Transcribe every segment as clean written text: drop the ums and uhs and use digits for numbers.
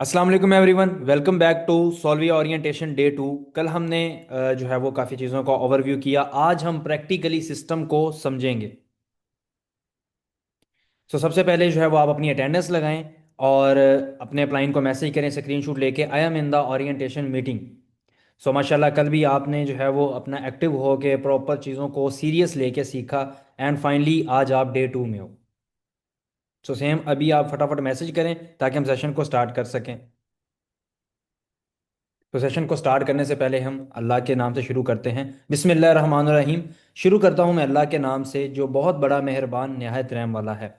अस्सलाम वालेकुम everyone, welcome back to Solvia orientation day 2। कल हमने जो है वो काफ़ी चीज़ों का ओवरव्यू किया। आज हम प्रैक्टिकली सिस्टम को समझेंगे। सो सबसे पहले जो है वो आप अपनी अटेंडेंस लगाएं और अपने अपलाइन को मैसेज करें स्क्रीनशॉट लेके, I am in the orientation meeting. So माशाल्लाह कल भी आपने जो है वो अपना एक्टिव हो के प्रॉपर चीज़ों को सीरियस लेके सीखा एंड फाइनली आज आप डे 2 में हो। सो सेम अभी आप फटाफट मैसेज करें ताकि हम सेशन को स्टार्ट कर सकें। तो सेशन को स्टार्ट करने से पहले हम अल्लाह के नाम से शुरू करते हैं। बिस्मिल्लाहिर्रहमानिर्रहीम। शुरू करता हूँ मैं अल्लाह के नाम से जो बहुत बड़ा मेहरबान नहायत रहम वाला है।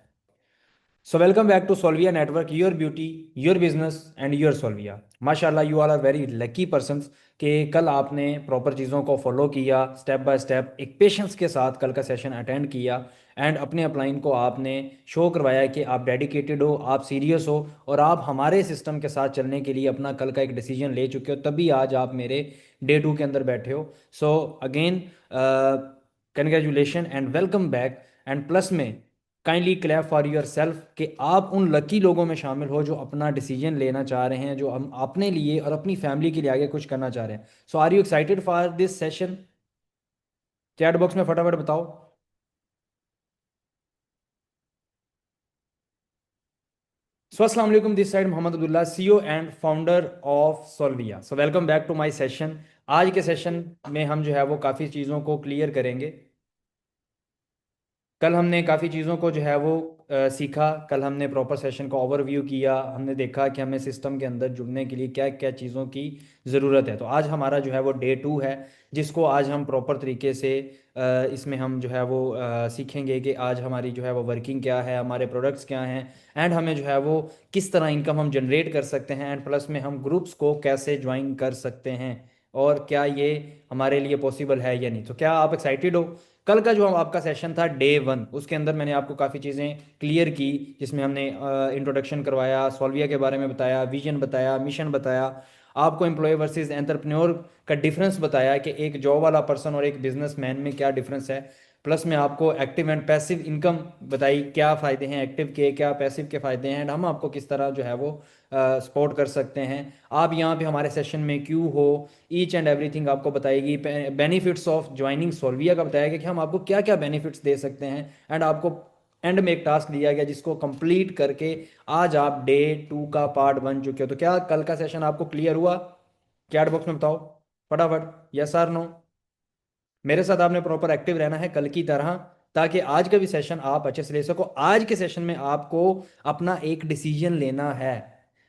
So welcome back to Solvia network, your beauty, your business and your Solvia. माशाल्लाह you are are very lucky persons कि कल आपने प्रॉपर चीज़ों को फॉलो किया, स्टेप बाय स्टेप एक पेशेंस के साथ कल का सेशन अटेंड किया एंड अपने अपलाइन को आपने शो करवाया कि आप डेडिकेटेड हो, आप सीरियस हो और आप हमारे सिस्टम के साथ चलने के लिए अपना कल का एक डिसीजन ले चुके हो, तभी आज आप मेरे डे 2 के अंदर बैठे हो। So again congratulation and welcome back. And plus में kindly clap for yourself कि आप उन लकी लोगों में शामिल हो जो अपना डिसीजन लेना चाह रहे हैं, जो हम अपने लिए और अपनी फैमिली के लिए आगे कुछ करना चाह रहे हैं। So are you excited for this session? Chat box में फटाफट बताओ। सो अस्सलाम वालेकुम, this side Mohammad Abdullah, CEO and founder of Solvia. So welcome back to my session. आज के सेशन में हम जो है वो काफ़ी चीज़ों को क्लियर करेंगे। कल हमने काफ़ी चीज़ों को जो है वो सीखा। कल हमने प्रॉपर सेशन का ओवरव्यू किया। हमने देखा कि हमें सिस्टम के अंदर जुड़ने के लिए क्या क्या चीज़ों की ज़रूरत है। तो आज हमारा जो है वो डे 2 है, जिसको आज हम प्रॉपर तरीके से इसमें हम जो है वो सीखेंगे कि आज हमारी जो है वो वर्किंग क्या है, हमारे प्रोडक्ट्स क्या हैं एंड हमें जो है वो किस तरह इनकम हम जनरेट कर सकते हैं एंड प्लस में हम ग्रुप्स को कैसे ज्वाइन कर सकते हैं और क्या ये हमारे लिए पॉसिबल है या नहीं। तो क्या आप एक्साइटेड हो? कल का जो हम आपका सेशन था डे 1, उसके अंदर मैंने आपको काफ़ी चीज़ें क्लियर की, जिसमें हमने इंट्रोडक्शन करवाया, सॉल्विया के बारे में बताया, विजन बताया, मिशन बताया, आपको एम्प्लॉय वर्सेस एंटरप्रेन्योर का डिफरेंस बताया कि एक जॉब वाला पर्सन और एक बिजनेसमैन में क्या डिफरेंस है। प्लस में आपको एक्टिव एंड पैसिव इनकम बताई, क्या फ़ायदे हैं एक्टिव के, क्या पैसिव के फ़ायदे हैं एंड हम आपको किस तरह जो है वो सपोर्ट कर सकते हैं। आप यहाँ पे हमारे सेशन में क्यों हो, ईच एंड एवरीथिंग आपको बताएगी। बेनिफिट्स ऑफ ज्वाइनिंग सोल्विया का बताया गया कि हम आपको क्या क्या बेनिफिट्स दे सकते हैं एंड आपको एंड में एक टास्क दिया गया जिसको कंप्लीट करके आज आप डे 2 का पार्ट बन चुके हो। तो क्या कल का सेशन आपको क्लियर हुआ? चैट बॉक्स में बताओ फटाफट, यस आर नो। मेरे साथ आपने प्रॉपर एक्टिव रहना है कल की तरह, ताकि आज का भी सेशन आप अच्छे से ले सको। आज के सेशन में आपको अपना एक डिसीजन लेना है।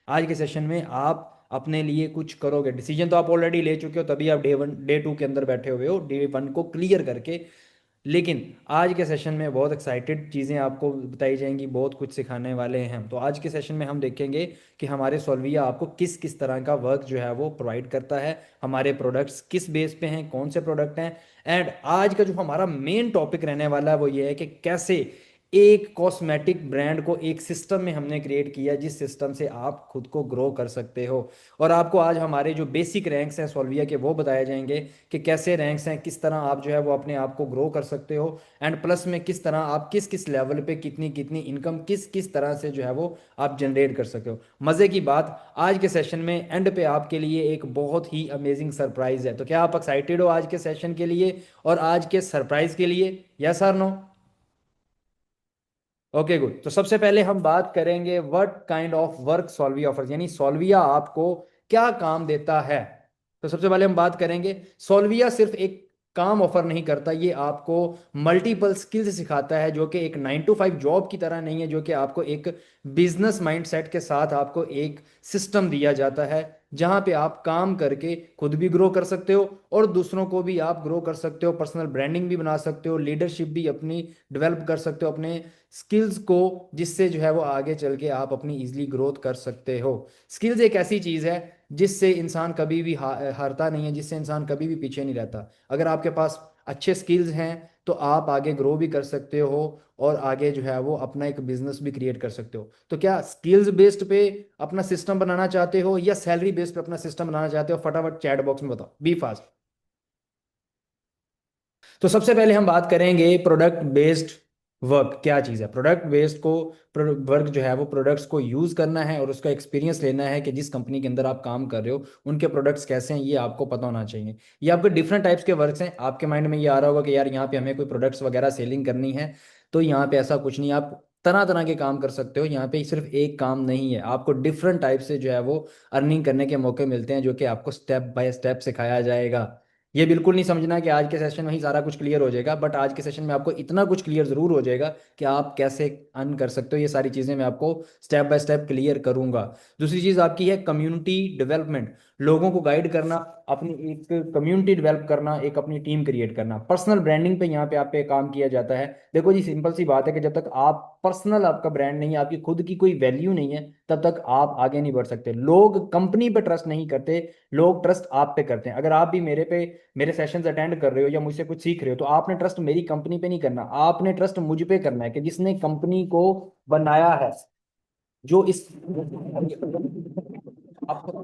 आज के सेशन में आप अपने लिए कुछ करोगे। डिसीजन तो आप ऑलरेडी ले चुके हो, तभी आप डे 1 डे 2 के अंदर बैठे हुए हो डे 1 को क्लियर करके। लेकिन आज के सेशन में बहुत एक्साइटेड चीज़ें आपको बताई जाएंगी, बहुत कुछ सिखाने वाले हैं हम। तो आज के सेशन में हम देखेंगे कि हमारे सॉल्विया आपको किस किस तरह का वर्क जो है वो प्रोवाइड करता है, हमारे प्रोडक्ट्स किस बेस पे हैं, कौन से प्रोडक्ट हैं एंड आज का जो हमारा मेन टॉपिक रहने वाला है वो ये है कि कैसे एक कॉस्मेटिक ब्रांड को एक सिस्टम में हमने क्रिएट किया, जिस सिस्टम से आप खुद को ग्रो कर सकते हो। और आपको आज हमारे जो बेसिक रैंक्स हैं सोल्विया के वो बताए जाएंगे कि कैसे रैंक्स हैं, किस तरह आप जो है वो अपने आप को ग्रो कर सकते हो एंड प्लस में किस तरह आप किस किस लेवल पे कितनी कितनी इनकम किस किस तरह से जो है वो आप जनरेट कर सकते हो। मज़े की बात, आज के सेशन में एंड पे आपके लिए एक बहुत ही अमेजिंग सरप्राइज है। तो क्या आप एक्साइटेड हो आज के सेशन के लिए और आज के सरप्राइज के लिए? यस और नो? Okay good. तो सबसे पहले हम बात करेंगे what kind of work Solvia offers, यानी सॉल्विया आपको क्या काम देता है। तो सबसे पहले हम बात करेंगे, सॉल्विया सिर्फ एक काम ऑफर नहीं करता, ये आपको मल्टीपल स्किल्स सिखाता है, जो कि एक 9 to 5 जॉब की तरह नहीं है, जो कि आपको एक बिजनेस माइंडसेट के साथ आपको एक सिस्टम दिया जाता है, जहां पे आप काम करके खुद भी ग्रो कर सकते हो और दूसरों को भी आप ग्रो कर सकते हो, पर्सनल ब्रांडिंग भी बना सकते हो, लीडरशिप भी अपनी डेवलप कर सकते हो अपने स्किल्स को, जिससे जो है वो आगे चल के आप अपनी इजीली ग्रोथ कर सकते हो। स्किल्स एक ऐसी चीज़ है जिससे इंसान कभी भी हारता नहीं है, जिससे इंसान कभी भी पीछे नहीं रहता। अगर आपके पास अच्छे स्किल्स हैं तो आप आगे ग्रो भी कर सकते हो और आगे जो है वो अपना एक बिजनेस भी क्रिएट कर सकते हो। तो क्या स्किल्स बेस्ड पे अपना सिस्टम बनाना चाहते हो या सैलरी बेस्ड पे अपना सिस्टम बनाना चाहते हो? फटाफट चैट बॉक्स में बताओ, बी फास्ट। तो सबसे पहले हम बात करेंगे प्रोडक्ट बेस्ड वर्क क्या चीज़ है, प्रोडक्ट बेस्ड को वर्क जो है वो प्रोडक्ट्स को यूज़ करना है और उसका एक्सपीरियंस लेना है कि जिस कंपनी के अंदर आप काम कर रहे हो उनके प्रोडक्ट्स कैसे हैं ये आपको पता होना चाहिए। ये आपके डिफरेंट टाइप्स के वर्क्स हैं। आपके माइंड में ये आ रहा होगा कि यार यहाँ पे हमें कोई प्रोडक्ट्स वगैरह सेलिंग करनी है, तो यहाँ पे ऐसा कुछ नहीं, आप तरह तरह के काम कर सकते हो। यहाँ पे सिर्फ एक काम नहीं है, आपको डिफरेंट टाइप से जो है वो अर्निंग करने के मौके मिलते हैं, जो कि आपको स्टेप बाय स्टेप सिखाया जाएगा। ये बिल्कुल नहीं समझना कि आज के सेशन में ही सारा कुछ क्लियर हो जाएगा, बट आज के सेशन में आपको इतना कुछ क्लियर जरूर हो जाएगा कि आप कैसे अर्न कर सकते हो। ये सारी चीज़ें मैं आपको स्टेप बाय स्टेप क्लियर करूंगा। दूसरी चीज़ आपकी है कम्युनिटी डेवलपमेंट, लोगों को गाइड करना, अपनी एक कम्युनिटी डेवलप करना, एक अपनी टीम क्रिएट करना। पर्सनल ब्रांडिंग पे यहाँ पे आप पे काम किया जाता है। देखो जी, सिंपल सी बात है कि जब तक आप पर्सनल आपका ब्रांड नहीं है, आपकी खुद की कोई वैल्यू नहीं है, तब तक आप आगे नहीं बढ़ सकते। लोग कंपनी पे ट्रस्ट नहीं करते, लोग ट्रस्ट आप पे करते हैं। अगर आप भी मेरे सेशंस अटेंड कर रहे हो या मुझसे कुछ सीख रहे हो, तो आपने ट्रस्ट मेरी कंपनी पे नहीं करना, आपने ट्रस्ट मुझ पे करना है कि जिसने कंपनी को बनाया है, जो इस आपको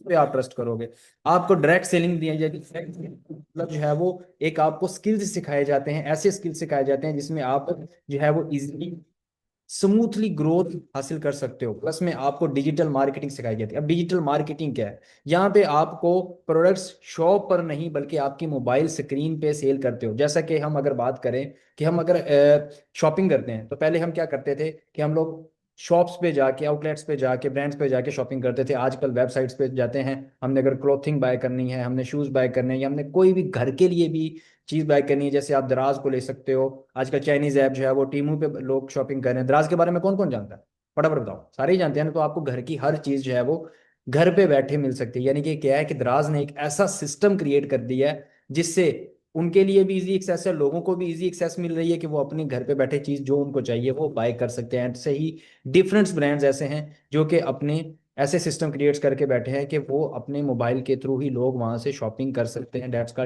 पे आप ट्रस्ट करोगे। आपको डायरेक्ट सेलिंग दी जाएगी। डायरेक्ट मतलब जो है वो एक आपको स्किल्स सिखाए जाते हैं, ऐसे स्किल्स सिखाए जाते हैं जिसमें आप जो है वो इजीली स्मूथली ग्रोथ हासिल कर सकते हो। प्लस में आपको डिजिटल मार्केटिंग सिखाई जाती है। अब डिजिटल मार्केटिंग क्या है, यहाँ पे आपको प्रोडक्ट्स शॉप पर नहीं बल्कि आपकी मोबाइल स्क्रीन पे सेल करते हो। जैसा कि हम अगर बात करें कि हम अगर शॉपिंग करते हैं, तो पहले हम क्या करते थे कि हम लोग शॉप्स पे जाके, आउटलेट्स पे जाके, ब्रांड्स पे जाके शॉपिंग करते थे। आजकल वेबसाइट्स पे जाते हैं, हमने अगर क्लोथिंग बाय करनी है, हमने शूज़ बाय करने हैं, या हमने कोई भी घर के लिए भी चीज़ बाय करनी है, जैसे आप दराज को ले सकते हो। आजकल चाइनीज ऐप जो है वो टीमू पे लोग शॉपिंग कर रहे हैं। दराज के बारे में कौन कौन जानता है, फटाफट बताओ, सारे ही जानते हैं ना। तो आपको घर की हर चीज़ जो है वो घर पे बैठे मिल सकती है। यानी कि क्या है कि दराज ने एक ऐसा सिस्टम क्रिएट कर दिया है जिससे उनके लिए भी इजी एक्सेस है, लोगों को भी इजी एक्सेस मिल रही है कि वो अपने घर पे बैठे चीज़ जो उनको चाहिए वो बाय कर सकते हैं। ऐसे ही डिफरेंट ब्रांड्स ऐसे हैं जो कि अपने ऐसे सिस्टम क्रिएट्स करके बैठे हैं कि वो अपने मोबाइल के थ्रू ही लोग वहां से शॉपिंग कर सकते हैं। डेट्स का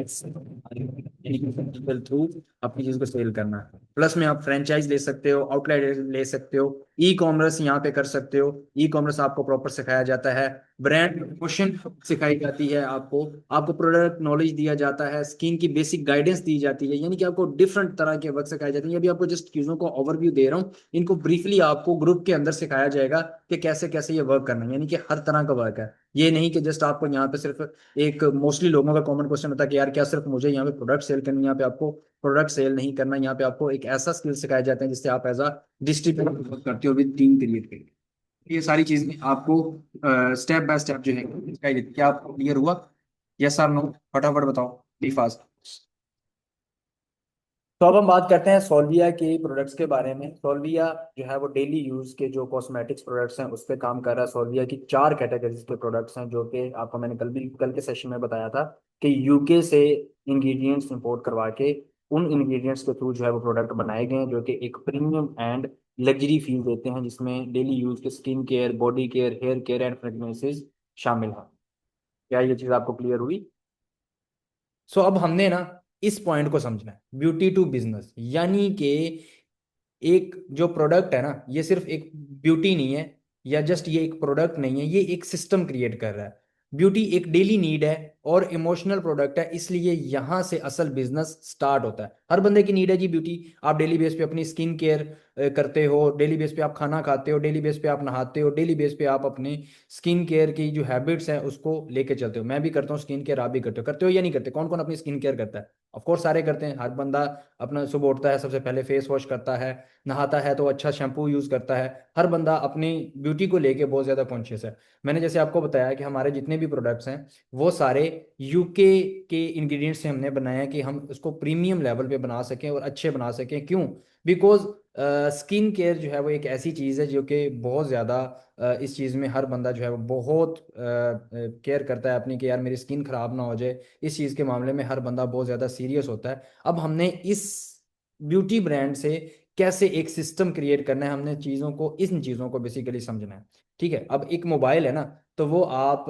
थ्रू अपनी चीज को सेल करना है। प्लस में आप फ्रेंचाइज ले सकते हो, आउटलेट ले सकते हो, ई कॉमर्स यहाँ पे कर सकते हो। ई कॉमर्स आपको प्रॉपर सिखाया जाता है, ब्रांड प्रमोशन सिखाई जाती है, आपको आपको प्रोडक्ट नॉलेज दिया जाता है, स्किन की बेसिक गाइडेंस दी जाती है। यानी कि आपको डिफरेंट तरह के वर्क सिखाए जाते हैं। ये भी आपको जस्ट चीजों को ओवरव्यू दे रहा हूँ, इनको ब्रीफली आपको ग्रुप के अंदर सिखाया जाएगा कि कैसे कैसे ये वर्क करना है। यानी कि हर तरह का वर्क है, ये नहीं कि जस्ट आपको यहाँ पे सिर्फ एक मोस्टली लोगों का कॉमन क्वेश्चन होता है कि यार क्या सिर्फ मुझे यहाँ पे प्रोडक्ट सेल करनी है। यहाँ पे आपको प्रोडक्ट सेल नहीं करना, यहाँ पे आपको एक ऐसा स्किल सिखाया जाता है जिससे आप एज अ डिस्ट्रीब्यूटर वर्क करते हो विद टीम क्रिएट करके। ये सारी चीजें आपको स्टेप बाय स्टेप जो है सिखाई जाती है। क्या आपको क्लियर हुआ? यस और नो, फटाफट बताओ, बी फास्ट। तो अब हम बात करते हैं सोल्विया के प्रोडक्ट्स के बारे में। सोल्विया जो है वो डेली यूज के जो कॉस्मेटिक्स प्रोडक्ट्स हैं उस पर काम कर रहा है। सोल्विया की 4 कैटेगरीज के प्रोडक्ट्स हैं, जो कि आपको मैंने कल के सेशन में बताया था कि यूके से इंग्रेडिएंट्स इंपोर्ट करवा के उन इंग्रेडिएंट्स के थ्रू जो है वो प्रोडक्ट बनाए गए हैं, जो कि एक प्रीमियम एंड लग्जरी फील देते हैं, जिसमें डेली यूज के skin care, body care, hair care and fragrances शामिल हैं। क्या ये चीज़ आपको क्लियर हुई? सो अब हमने ना इस पॉइंट को समझना है, ब्यूटी टू बिजनेस। यानी कि एक जो प्रोडक्ट है ना, ये सिर्फ एक ब्यूटी नहीं है, या जस्ट ये एक प्रोडक्ट नहीं है, ये एक सिस्टम क्रिएट कर रहा है। ब्यूटी एक डेली नीड है और इमोशनल प्रोडक्ट है, इसलिए यहां से असल बिजनेस स्टार्ट होता है। हर बंदे की नीड है जी ब्यूटी। आप डेली बेस पे अपनी स्किन केयर करते हो, डेली बेस पे आप खाना खाते हो, डेली बेस पे आप नहाते हो, डेली बेस पे आप अपने स्किन केयर की जो हैबिट्स हैं उसको लेके चलते हो। मैं भी करता हूँ स्किन केयर, आप भी करते हो या नहीं करते? कौन कौन अपनी स्किन केयर करता है? ऑफ कोर्स सारे करते हैं। हर बंदा अपना सुबह उठता है, सबसे पहले फेस वॉश करता है, नहाता है तो अच्छा शैम्पू यूज करता है। हर बंदा अपनी ब्यूटी को लेके बहुत ज्यादा कॉन्शियस है। मैंने जैसे आपको बताया कि हमारे जितने भी प्रोडक्ट्स हैं वो सारे यूके के इंग्रेडिएंट्स से हमने बनाया है कि हम उसको प्रीमियम लेवल पे बना सकें और अच्छे बना सकें। क्यों? बिकॉज स्किन केयर जो है वो एक ऐसी चीज़ है जो कि बहुत ज़्यादा इस चीज़ में हर बंदा जो है वो बहुत केयर करता है अपनी, कि यार मेरी स्किन खराब ना हो जाए। इस चीज़ के मामले में हर बंदा बहुत ज़्यादा सीरियस होता है। अब हमने इस ब्यूटी ब्रांड से कैसे एक सिस्टम क्रिएट करना है, हमने चीज़ों को, इन चीज़ों को बेसिकली समझना है। ठीक है, अब एक मोबाइल है ना, तो वो आप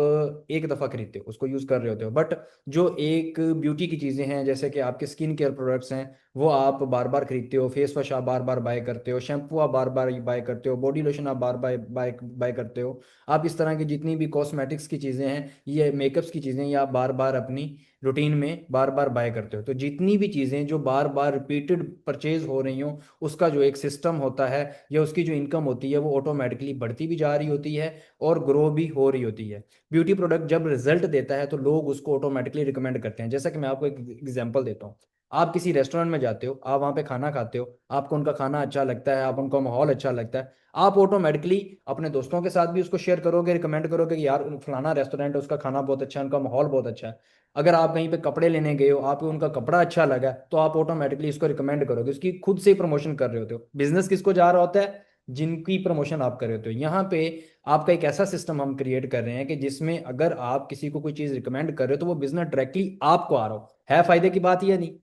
एक दफ़ा खरीदते हो, उसको यूज़ कर रहे होते हो। बट जो एक ब्यूटी की चीज़ें हैं, जैसे कि आपके स्किन केयर प्रोडक्ट्स हैं, वो आप बार बार खरीदते हो। फेस वॉश आप बार बार बाय करते हो, शैम्पू आप बार बार बाय करते हो, बॉडी लोशन आप बार बार बाय बाय करते हो। आप इस तरह की जितनी भी कॉस्मेटिक्स की चीज़ें हैं, ये मेकअप्स की चीज़ें, ये आप बार बार अपनी रूटीन में बार बार बाय करते हो। तो जितनी भी चीज़ें जो बार बार रिपीटेड परचेज हो रही हो, उसका जो एक सिस्टम होता है या उसकी जो इनकम होती है वो ऑटोमेटिकली बढ़ती भी जा रही होती है और ग्रो भी हो रही होती है। ब्यूटी प्रोडक्ट जब रिजल्ट देता है तो लोग उसको ऑटोमेटिकली रिकमेंड करते हैं। जैसा कि मैं आपको एक एग्जांपल देता हूँ। आप किसी रेस्टोरेंट में जाते हो, आप वहाँ पे खाना खाते हो, आपको उनका खाना अच्छा लगता है, आप उनका माहौल अच्छा लगता है, आप ऑटोमेटिकली अपने दोस्तों के साथ भी उसको शेयर करोगे, रिकमेंड करोगे कि यार फलाना रेस्टोरेंट है, उसका खाना बहुत अच्छा है, उनका माहौल बहुत अच्छा है। अगर आप कहीं पे कपड़े लेने गए हो, आपको उनका कपड़ा अच्छा लगा, तो आप ऑटोमेटिकली इसको रिकमेंड करोगे, उसकी खुद से ही प्रमोशन कर रहे होते हो। बिजनेस किसको जा रहा होता है? जिनकी प्रमोशन आप कर रहे होते हो। यहाँ पे आपका एक ऐसा सिस्टम हम क्रिएट कर रहे हैं कि जिसमें अगर आप किसी को कोई चीज रिकमेंड कर रहे हो तो वो बिजनेस डायरेक्टली आपको आ रहा हो। है फायदे की बात या नहीं?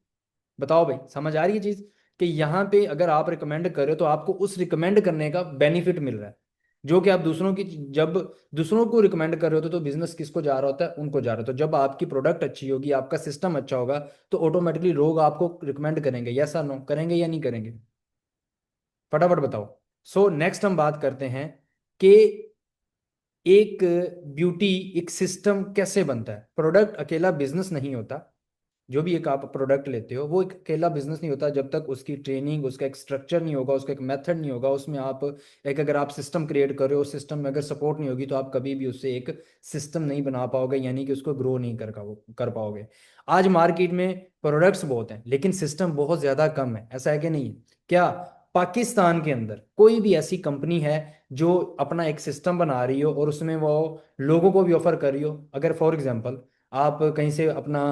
बताओ भाई, समझ आ रही है चीज? कि यहाँ पे अगर आप रिकमेंड कर रहे हो तो आपको उस रिकमेंड करने का बेनिफिट मिल रहा है, जो कि आप दूसरों की, जब दूसरों को रिकमेंड कर रहे हो तो बिजनेस किसको जा रहा होता है? उनको जा रहा है। तो जब आपकी प्रोडक्ट अच्छी होगी, आपका सिस्टम अच्छा होगा, तो ऑटोमेटिकली लोग आपको रिकमेंड करेंगे। यस और नो, करेंगे या नहीं करेंगे? फटाफट बताओ। सो नेक्स्ट हम बात करते हैं कि एक ब्यूटी एक सिस्टम कैसे बनता है। प्रोडक्ट अकेला बिजनेस नहीं होता। जो भी एक आप प्रोडक्ट लेते हो वो एक अकेला बिजनेस नहीं होता जब तक उसकी ट्रेनिंग, उसका एक स्ट्रक्चर नहीं होगा, उसका एक मेथड नहीं होगा, उसमें आप एक, अगर आप सिस्टम क्रिएट कर रहे हो, सिस्टम में अगर सपोर्ट नहीं होगी तो आप कभी भी उससे एक सिस्टम नहीं बना पाओगे, यानी कि उसको ग्रो नहीं कर पाओगे। आज मार्केट में प्रोडक्ट्स बहुत हैं लेकिन सिस्टम बहुत ज़्यादा कम है, ऐसा है कि नहीं है? क्या पाकिस्तान के अंदर कोई भी ऐसी कंपनी है जो अपना एक सिस्टम बना रही हो और उसमें वो लोगों को भी ऑफर कर रही हो? अगर फॉर एग्जांपल आप कहीं से अपना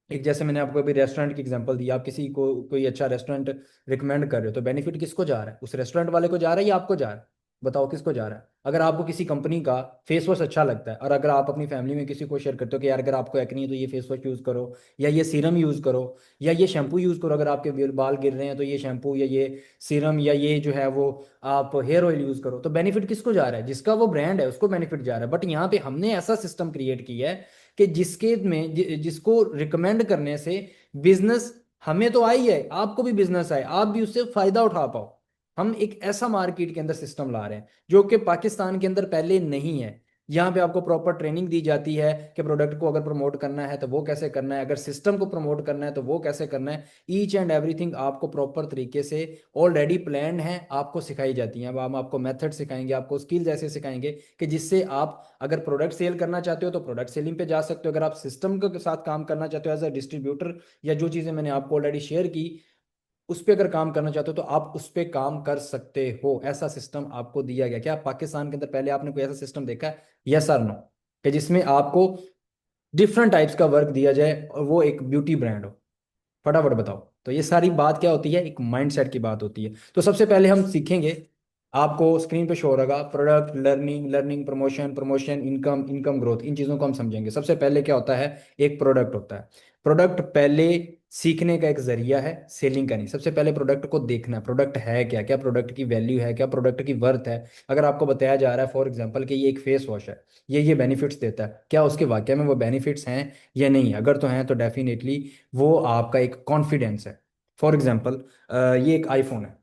एक, जैसे मैंने आपको अभी रेस्टोरेंट की एग्जांपल दी, आप किसी को कोई अच्छा रेस्टोरेंट रिकमेंड कर रहे हो, तो बेनिफिट किसको जा रहा है? उस रेस्टोरेंट वाले को जा रहा है या आपको जा रहा है? बताओ किसको जा रहा है? अगर आपको किसी कंपनी का फेस वॉश अच्छा लगता है और अगर आप अपनी फैमिली में किसी को शेयर करते हो कि यार अगर आपको एक्नी है तो ये फेस वॉश यूज़ करो, या ये सीरम यूज़ करो, या ये शैम्पू यूज़ करो, अगर आपके बाल गिर रहे हैं तो ये शैम्पू या ये सीरम या ये जो है वो आप हेयर ऑयल यूज़ करो, तो बेनिफिट किसको जा रहा है? जिसका वो ब्रांड है उसको बेनिफिट जा रहा है। बट यहाँ पे हमने ऐसा सिस्टम क्रिएट किया है कि जिसके में जिसको रिकमेंड करने से बिजनेस हमें तो आई है, आपको भी बिजनेस आए, आप भी उससे फायदा उठा पाओ। हम एक ऐसा मार्केट के अंदर सिस्टम ला रहे हैं जो कि पाकिस्तान के अंदर पहले नहीं है। यहाँ पे आपको प्रॉपर ट्रेनिंग दी जाती है कि प्रोडक्ट को अगर प्रमोट करना है तो वो कैसे करना है, अगर सिस्टम को प्रमोट करना है तो वो कैसे करना है। ईच एंड एवरीथिंग आपको प्रॉपर तरीके से ऑलरेडी प्लान है, आपको सिखाई जाती हैं। अब हम आपको मेथड सिखाएंगे, आपको स्किल्स ऐसे सिखाएंगे कि जिससे आप अगर प्रोडक्ट सेल करना चाहते हो तो प्रोडक्ट सेलिंग पे जा सकते हो। अगर आप सिस्टम के साथ काम करना चाहते हो एज अ डिस्ट्रीब्यूटर, या जो चीज़ें मैंने आपको ऑलरेडी शेयर की उस पर अगर काम करना चाहते हो तो आप उस पर काम कर सकते हो। ऐसा सिस्टम आपको दिया गया। क्या पाकिस्तान के अंदर पहले आपने कोई ऐसा सिस्टम देखा है? यस और नो? कि जिसमें आपको डिफरेंट टाइप्स का वर्क दिया जाए और वो एक ब्यूटी ब्रांड हो। फटाफट बताओ। तो ये सारी बात क्या होती है? एक माइंडसेट की बात होती है। तो सबसे पहले हम सीखेंगे, आपको स्क्रीन पे शो होगा, product, learning, learning, promotion, promotion, income, income growth. इन चीज़ों को हम समझेंगे। सबसे पहले क्या होता है? एक प्रोडक्ट होता है। प्रोडक्ट पहले सीखने का एक जरिया है, सेलिंग का नहीं। सबसे पहले प्रोडक्ट को देखना है, प्रोडक्ट है क्या, क्या प्रोडक्ट की वैल्यू है, क्या प्रोडक्ट की वर्थ है। अगर आपको बताया जा रहा है फॉर एग्जांपल कि ये एक फेस वॉश है, ये बेनिफिट्स देता है, क्या उसके वाकई में वो बेनिफिट्स हैं या नहीं? अगर तो हैं तो डेफिनेटली वो आपका एक कॉन्फिडेंस है। फॉर एग्जाम्पल ये एक आईफोन है,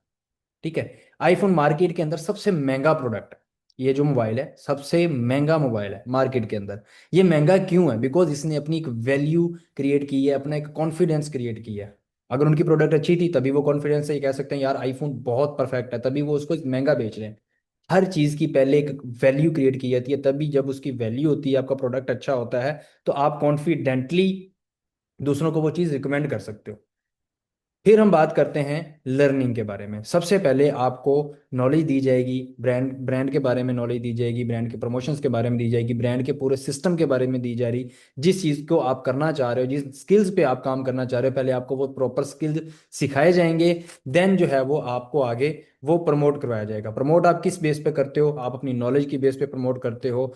ठीक है? आईफोन मार्केट के अंदर सबसे महंगा प्रोडक्ट है। ये जो मोबाइल है सबसे महंगा मोबाइल है मार्केट के अंदर। ये महंगा क्यों है? बिकॉज इसने अपनी एक वैल्यू क्रिएट की है, अपना एक कॉन्फिडेंस क्रिएट किया है। अगर उनकी प्रोडक्ट अच्छी थी तभी वो कॉन्फिडेंस से ये कह सकते हैं यार आईफोन बहुत परफेक्ट है, तभी वो उसको महंगा बेच रहे हैं। हर चीज की पहले एक वैल्यू क्रिएट की जाती है, तभी जब उसकी वैल्यू होती है, आपका प्रोडक्ट अच्छा होता है, तो आप कॉन्फिडेंटली दूसरों को वो चीज रिकमेंड कर सकते हो। फिर हम बात करते हैं लर्निंग के बारे में। सबसे पहले आपको नॉलेज दी जाएगी, ब्रांड ब्रांड के बारे में नॉलेज दी जाएगी, ब्रांड के प्रमोशंस के बारे में दी जाएगी, ब्रांड के पूरे सिस्टम के बारे में दी जा रही। जिस चीज़ को आप करना चाह रहे हो, जिस स्किल्स पे आप काम करना चाह रहे हो, पहले आपको वो प्रॉपर स्किल्स सिखाए जाएंगे। देन जो है वो आपको आगे वो प्रमोट करवाया जाएगा। प्रमोट आप किस बेस पे करते हो? आप अपनी नॉलेज की बेस पे प्रमोट करते हो।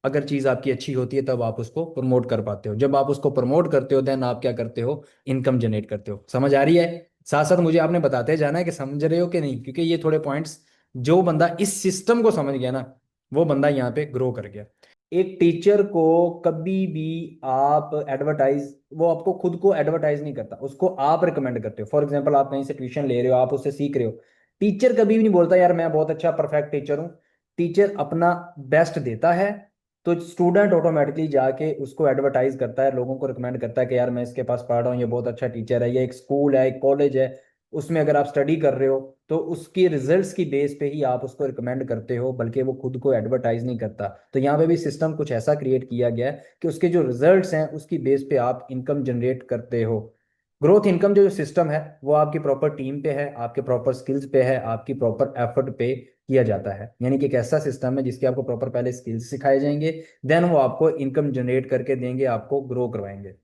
अगर चीज आपकी अच्छी होती है तब आप उसको प्रमोट कर पाते हो। जब आप उसको प्रमोट करते हो देन आप क्या करते हो? इनकम जनरेट करते हो। समझ आ रही है? साथ साथ मुझे आपने बताते जाना है कि समझ रहे हो कि नहीं, क्योंकि ये थोड़े पॉइंट्स, जो बंदा इस सिस्टम को समझ गया ना, वो बंदा यहाँ पे ग्रो कर गया। एक टीचर को कभी भी आप एडवर्टाइज, वो आपको खुद को एडवर्टाइज नहीं करता, उसको आप रिकमेंड करते हो। फॉर एग्जांपल आप कहीं से ट्यूशन ले रहे हो, आप उससे सीख रहे हो, टीचर कभी भी नहीं बोलता यार मैं बहुत अच्छा परफेक्ट टीचर हूँ। टीचर अपना बेस्ट देता है, तो स्टूडेंट ऑटोमेटिकली जाके उसको एडवर्टाइज करता है, लोगों को रिकमेंड करता है कि यार मैं इसके पास पढ़ रहा हूँ, ये बहुत अच्छा टीचर है। ये एक स्कूल है, एक कॉलेज है, उसमें अगर आप स्टडी कर रहे हो तो उसकी रिजल्ट्स की बेस पे ही आप उसको रिकमेंड करते हो, बल्कि वो खुद को एडवर्टाइज नहीं करता। तो यहाँ पे भी सिस्टम कुछ ऐसा क्रिएट किया गया है कि उसके जो रिजल्ट्स हैं उसकी बेस पे आप इनकम जनरेट करते हो। ग्रोथ इनकम जो सिस्टम है वो आपकी प्रॉपर टीम पे है, आपके प्रॉपर स्किल्स पे है, आपकी प्रॉपर एफर्ट पे किया जाता है। यानी कि एक ऐसा सिस्टम है जिसके आपको प्रॉपर पहले स्किल्स सिखाए जाएंगे, देन वो आपको इनकम जनरेट करके देंगे, आपको ग्रो करवाएंगे।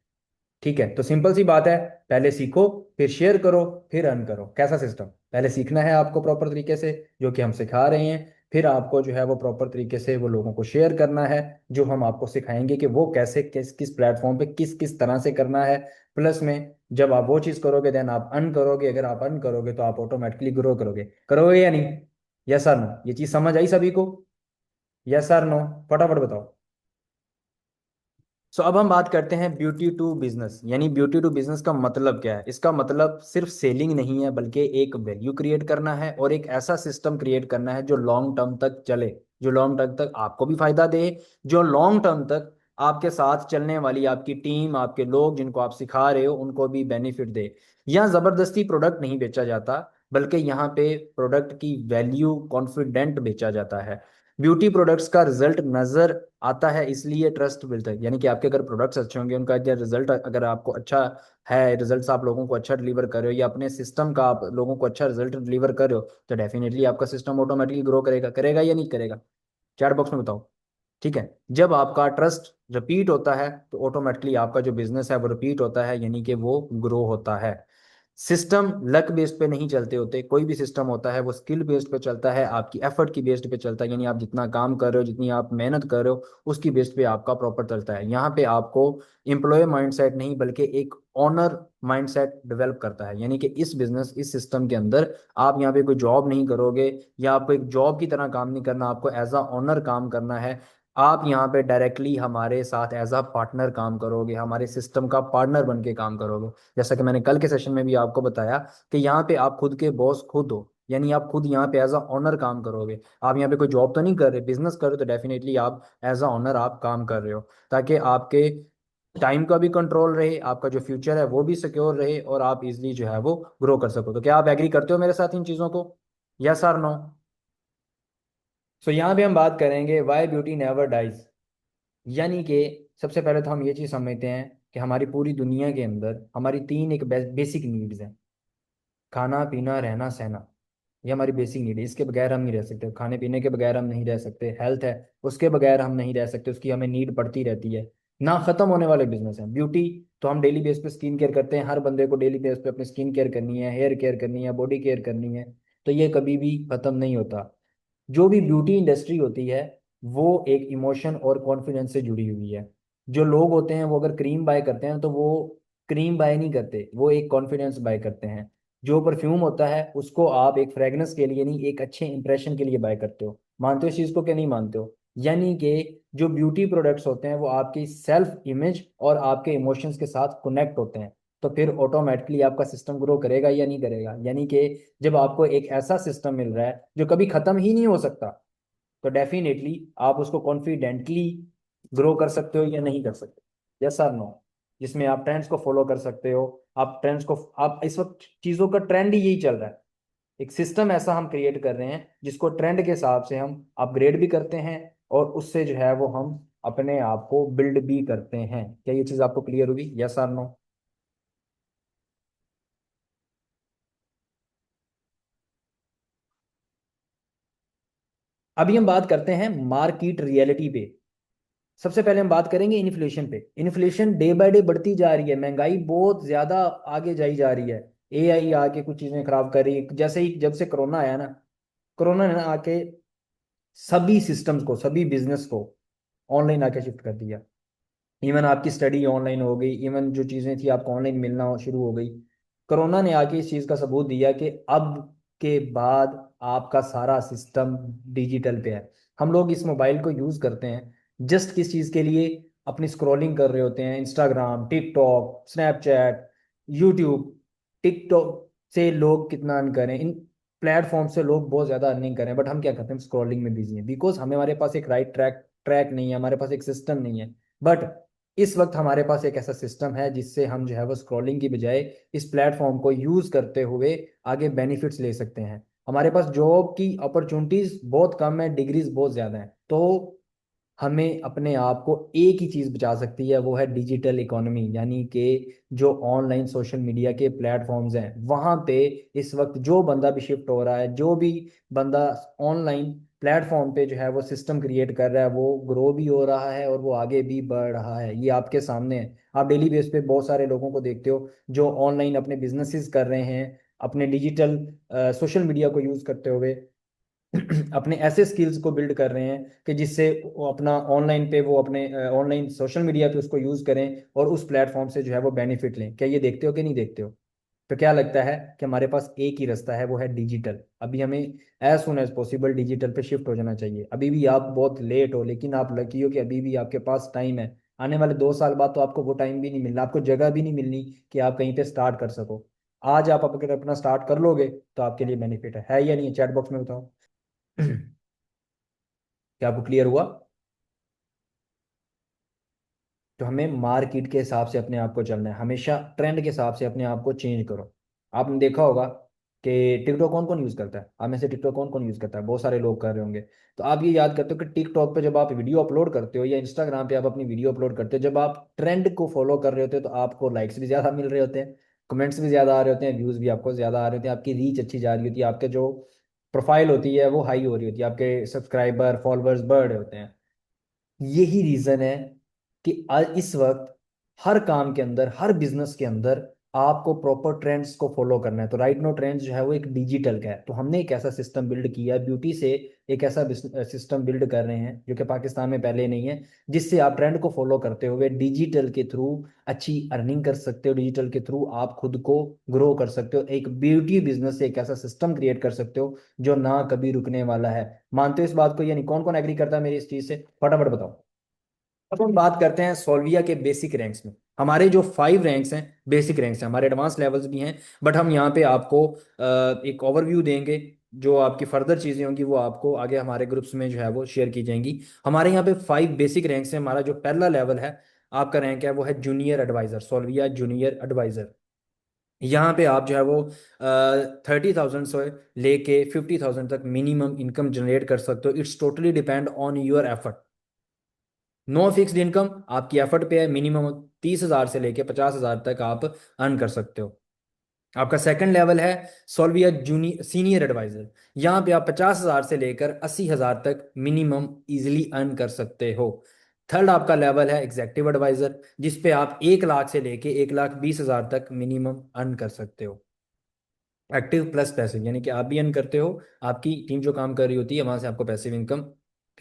ठीक है, तो सिंपल सी बात है, पहले सीखो, फिर शेयर करो, फिर अर्न करो। कैसा सिस्टम? पहले सीखना है आपको प्रॉपर तरीके से, जो कि हम सिखा रहे हैं, फिर आपको जो है वो प्रॉपर तरीके से वो लोगों को शेयर करना है, जो हम आपको सिखाएंगे कि वो कैसे किस किस प्लेटफॉर्म पे किस किस तरह से करना है। प्लस में जब आप वो चीज़ करोगे देन आप अर्न करोगे, अगर आप अर्न करोगे तो आप ऑटोमेटिकली ग्रो करोगे। करोगे या नहीं? यस और नो? ये चीज़ समझ आई सभी को? यस और नो? फटाफट बताओ। सो अब हम बात करते हैं ब्यूटी टू बिजनेस। यानी ब्यूटी टू बिजनेस का मतलब क्या है? इसका मतलब सिर्फ सेलिंग नहीं है, बल्कि एक वैल्यू क्रिएट करना है और एक ऐसा सिस्टम क्रिएट करना है जो लॉन्ग टर्म तक चले, जो लॉन्ग टर्म तक आपको भी फायदा दे, जो लॉन्ग टर्म तक आपके साथ चलने वाली आपकी टीम, आपके लोग जिनको आप सिखा रहे हो उनको भी बेनिफिट दे। यहाँ जबरदस्ती प्रोडक्ट नहीं बेचा जाता, बल्कि यहाँ पे प्रोडक्ट की वैल्यू कॉन्फिडेंट बेचा जाता है। ब्यूटी प्रोडक्ट्स का रिजल्ट नजर आता है, इसलिए ट्रस्ट मिलता है। यानी कि आपके अगर प्रोडक्ट्स अच्छे होंगे, उनका जो रिजल्ट अगर आपको अच्छा है, रिजल्ट्स आप लोगों को अच्छा डिलीवर कर रहे हो, या अपने सिस्टम का आप लोगों को अच्छा रिजल्ट डिलीवर कर रहे हो, तो डेफिनेटली आपका सिस्टम ऑटोमेटिकली ग्रो करेगा। करेगा या नहीं करेगा? चैट बॉक्स में बताओ। ठीक है, जब आपका ट्रस्ट रिपीट होता है तो ऑटोमेटिकली आपका जो बिजनेस है वो रिपीट होता है, यानी कि वो ग्रो होता है। सिस्टम लक बेस्ड पे नहीं चलते होते, कोई भी सिस्टम होता है वो स्किल बेस्ड पे चलता है, आपकी एफर्ट की बेस्ड पे चलता है। यानी आप जितना काम कर रहे हो, जितनी आप मेहनत कर रहे हो, उसकी बेस्ड पे आपका प्रॉपर चलता है। यहाँ पे आपको एम्प्लॉय माइंडसेट नहीं बल्कि एक ऑनर माइंडसेट डेवलप करता है। यानी कि इस बिजनेस, इस सिस्टम के अंदर आप यहाँ पे कोई जॉब नहीं करोगे, या आपको एक जॉब की तरह काम नहीं करना, आपको एज अ ऑनर काम करना है। आप यहाँ पे डायरेक्टली हमारे साथ एज अ पार्टनर काम करोगे, हमारे सिस्टम का पार्टनर बन के काम करोगे। जैसा कि मैंने कल के सेशन में भी आपको बताया कि यहाँ पे आप खुद के बॉस खुद हो, यानी आप खुद यहाँ पे एज अ ऑनर काम करोगे। आप यहाँ पे कोई जॉब तो नहीं कर रहे, बिजनेस कर रहे हो, तो डेफिनेटली आप एज अ ऑनर आप काम कर रहे हो, ताकि आपके टाइम का भी कंट्रोल रहे, आपका जो फ्यूचर है वो भी सिक्योर रहे, और आप इजिली जो है वो ग्रो कर सको। तो क्या आप एग्री करते हो मेरे साथ इन चीज़ों को? यस और नो? सो यहाँ पे हम बात करेंगे वाई ब्यूटी नेवर डाइज। यानी कि सबसे पहले तो हम ये चीज़ समझते हैं कि हमारी पूरी दुनिया के अंदर हमारी तीन एक बेसिक नीड्स हैं: खाना, पीना, रहना, सहना। ये हमारी बेसिक नीड है, इसके बगैर हम नहीं रह सकते। खाने पीने के बगैर हम नहीं रह सकते। हेल्थ है, उसके बगैर हम नहीं रह सकते, उसकी हमें नीड पड़ती रहती है। ना खत्म होने वाले बिजनेस हैं। ब्यूटी तो हम डेली बेस पे स्किन केयर करते हैं, हर बंदे को डेली बेस पे अपनी स्किन केयर करनी है, हेयर केयर करनी है, बॉडी केयर करनी है, तो ये कभी भी खत्म नहीं होता। जो भी ब्यूटी इंडस्ट्री होती है वो एक इमोशन और कॉन्फिडेंस से जुड़ी हुई है। जो लोग होते हैं वो अगर क्रीम बाय करते हैं तो वो क्रीम बाय नहीं करते, वो एक कॉन्फिडेंस बाय करते हैं। जो परफ्यूम होता है उसको आप एक फ्रेग्रेंस के लिए नहीं, एक अच्छे इंप्रेशन के लिए बाय करते हो। मानते हो इस चीज को कि नहीं मानते हो? यानी कि जो ब्यूटी प्रोडक्ट्स होते हैं वो आपकी सेल्फ इमेज और आपके इमोशंस के साथ कनेक्ट होते हैं। तो फिर ऑटोमेटिकली आपका सिस्टम ग्रो करेगा या नहीं करेगा? यानी कि जब आपको एक ऐसा सिस्टम मिल रहा है जो कभी खत्म ही नहीं हो सकता, तो डेफिनेटली आप उसको कॉन्फिडेंटली ग्रो कर सकते हो या नहीं कर सकते? यस और नो? जिसमें आप ट्रेंड्स को फॉलो कर सकते हो। आप ट्रेंड्स को, आप इस वक्त चीजों का ट्रेंड ही यही चल रहा है। एक सिस्टम ऐसा हम क्रिएट कर रहे हैं जिसको ट्रेंड के हिसाब से हम अपग्रेड भी करते हैं, और उससे जो है वो हम अपने आप को बिल्ड भी करते हैं। क्या ये चीज आपको क्लियर होगी? यस और नो? अभी हम बात करते हैं मार्केट रियलिटी पे। सबसे पहले हम बात करेंगे इन्फ्लेशन पे। इन्फ्लेशन डे बाय डे बढ़ती जा रही है, महंगाई बहुत ज्यादा आगे जाई जा रही है। एआई आके कुछ चीजें खराब कर रही है। जैसे ही जब से कोरोना आया ना, कोरोना ने आके सभी सिस्टम्स को, सभी बिजनेस को ऑनलाइन आके शिफ्ट कर दिया। इवन आपकी स्टडी ऑनलाइन हो गई, इवन जो चीजें थी आपको ऑनलाइन मिलना शुरू हो गई। कोरोना ने आके इस चीज का सबूत दिया कि अब के बाद आपका सारा सिस्टम डिजिटल पे है। हम लोग इस मोबाइल को यूज़ करते हैं जस्ट किस चीज़ के लिए? अपनी स्क्रॉलिंग कर रहे होते हैं, Instagram, TikTok, Snapchat, YouTube. TikTok से लोग कितना अर्न करें, इन प्लेटफॉर्म से लोग बहुत ज़्यादा अर्निंग करें, बट हम क्या करते हैं? स्क्रॉलिंग में बिजी हैं, बिकॉज हमारे पास एक राइट ट्रैक नहीं है, हमारे पास एक सिस्टम नहीं है। बट इस वक्त हमारे पास एक ऐसा सिस्टम है जिससे हम जो है वो स्क्रॉलिंग की बजाय इस प्लेटफॉर्म को यूज़ करते हुए आगे बेनिफिट्स ले सकते हैं। हमारे पास जॉब की अपॉर्चुनिटीज बहुत कम है, डिग्रीज बहुत ज़्यादा हैं, तो हमें अपने आप को एक ही चीज़ बचा सकती है, वो है डिजिटल इकोनॉमी। यानी कि जो ऑनलाइन सोशल मीडिया के प्लेटफॉर्म्स हैं वहाँ पे इस वक्त जो बंदा भी शिफ्ट हो रहा है, जो भी बंदा ऑनलाइन प्लेटफॉर्म पे जो है वो सिस्टम क्रिएट कर रहा है, वो ग्रो भी हो रहा है और वो आगे भी बढ़ रहा है। ये आपके सामने है। आप डेली बेस पे बहुत सारे लोगों को देखते हो जो ऑनलाइन अपने बिजनेसेस कर रहे हैं, अपने डिजिटल सोशल मीडिया को यूज़ करते हुए अपने ऐसे स्किल्स को बिल्ड कर रहे हैं कि जिससे वो अपना ऑनलाइन पे वो अपने ऑनलाइन सोशल मीडिया पे उसको यूज़ करें और उस प्लेटफॉर्म से जो है वो बेनिफिट लें। क्या ये देखते हो कि नहीं देखते हो? तो क्या लगता है कि हमारे पास एक ही रास्ता है, वो है डिजिटल। अभी हमें as soon as possible digital पे शिफ्ट हो जाना चाहिए। अभी भी आप बहुत लेट हो, लेकिन आप लकी हो कि अभी भी आपके पास टाइम है। आने वाले 2 साल बाद तो आपको वो टाइम भी नहीं मिलना, आपको जगह भी नहीं मिलनी कि आप कहीं पे स्टार्ट कर सको। आज आप अगर अपना स्टार्ट कर लोगे तो आपके लिए बेनिफिट है या नहीं? चैट बॉक्स में बताओ। क्या आपको क्लियर हुआ? तो हमें मार्केट के हिसाब से अपने आप को चलना है, हमेशा ट्रेंड के हिसाब से अपने आप को चेंज करो। आपने देखा होगा कि टिकटॉक कौन कौन यूज़ करता है? आप में से टिकटॉक कौन कौन यूज़ करता है? बहुत सारे लोग कर रहे होंगे। तो आप ये याद करते हो कि टिकटॉक पे जब आप वीडियो अपलोड करते हो या इंस्टाग्राम पे आप अपनी वीडियो अपलोड करते हो, जब आप ट्रेंड को फॉलो कर रहे होते हो तो आपको लाइक्स भी ज़्यादा मिल रहे होते हैं, कमेंट्स भी ज़्यादा आ रहे होते हैं, व्यूज़ भी आपको ज़्यादा आ रहे होते हैं, आपकी रीच अच्छी जा रही होती है, आपके जो प्रोफाइल होती है वो हाई हो रही होती है, आपके सब्सक्राइबर फॉलोअर्स बढ़ रहे होते हैं। यही रीजन है कि आज इस वक्त हर काम के अंदर, हर बिजनेस के अंदर आपको प्रॉपर ट्रेंड्स को फॉलो करना है। तो राइट नो ट्रेंड्स जो है वो एक डिजिटल का है, तो हमने एक ऐसा सिस्टम बिल्ड किया है, ब्यूटी से एक ऐसा सिस्टम बिल्ड कर रहे हैं जो कि पाकिस्तान में पहले नहीं है, जिससे आप ट्रेंड को फॉलो करते हुए डिजिटल के थ्रू अच्छी अर्निंग कर सकते हो, डिजिटल के थ्रू आप खुद को ग्रो कर सकते हो, एक ब्यूटी बिजनेस से एक ऐसा सिस्टम क्रिएट कर सकते हो जो ना कभी रुकने वाला है। मानते हो इस बात को या नहीं? कौन कौन एग्री करता है मेरी इस चीज से? फटाफट बताओ। अब हम बात करते हैं सोल्विया के बेसिक रैंक्स में। हमारे जो 5 रैंक्स हैं बेसिक रैंक्स हैं, हमारे एडवांस लेवल्स भी हैं, बट हम यहाँ पे आपको एक ओवरव्यू देंगे। जो आपकी फर्दर चीज़ें होंगी वो आपको आगे हमारे ग्रुप्स में जो है वो शेयर की जाएंगी। हमारे यहाँ पे 5 बेसिक रैंक्स हैं। हमारा जो पहला लेवल है आपका रैंक है वो है जूनियर एडवाइजर, सोल्विया जूनियर एडवाइजर। यहाँ पे आप जो है वो 30,000 से लेके 50,000 तक मिनिमम इनकम जनरेट कर सकते हो। It's totally depend on your effort. No fixed income, आपकी एफर्ट पे है। मिनिमम 30,000 से लेके 50,000 तक आप अर्न कर सकते हो। आपका सेकंड लेवल है सोल्विया जूनियर सीनियर एडवाइजर। यहाँ पे आप 50,000 से लेकर 80,000 तक मिनिमम इजिली अर्न कर सकते हो। थर्ड आपका लेवल है एग्जेक्टिव एडवाइजर, जिस पे आप 1 लाख से लेके 1,20,000 तक मिनिमम अर्न कर सकते हो। एक्टिव प्लस पैसिव, यानी कि आप भी अर्न करते हो, आपकी टीम जो काम कर रही होती है वहां से आपको पैसिव इनकम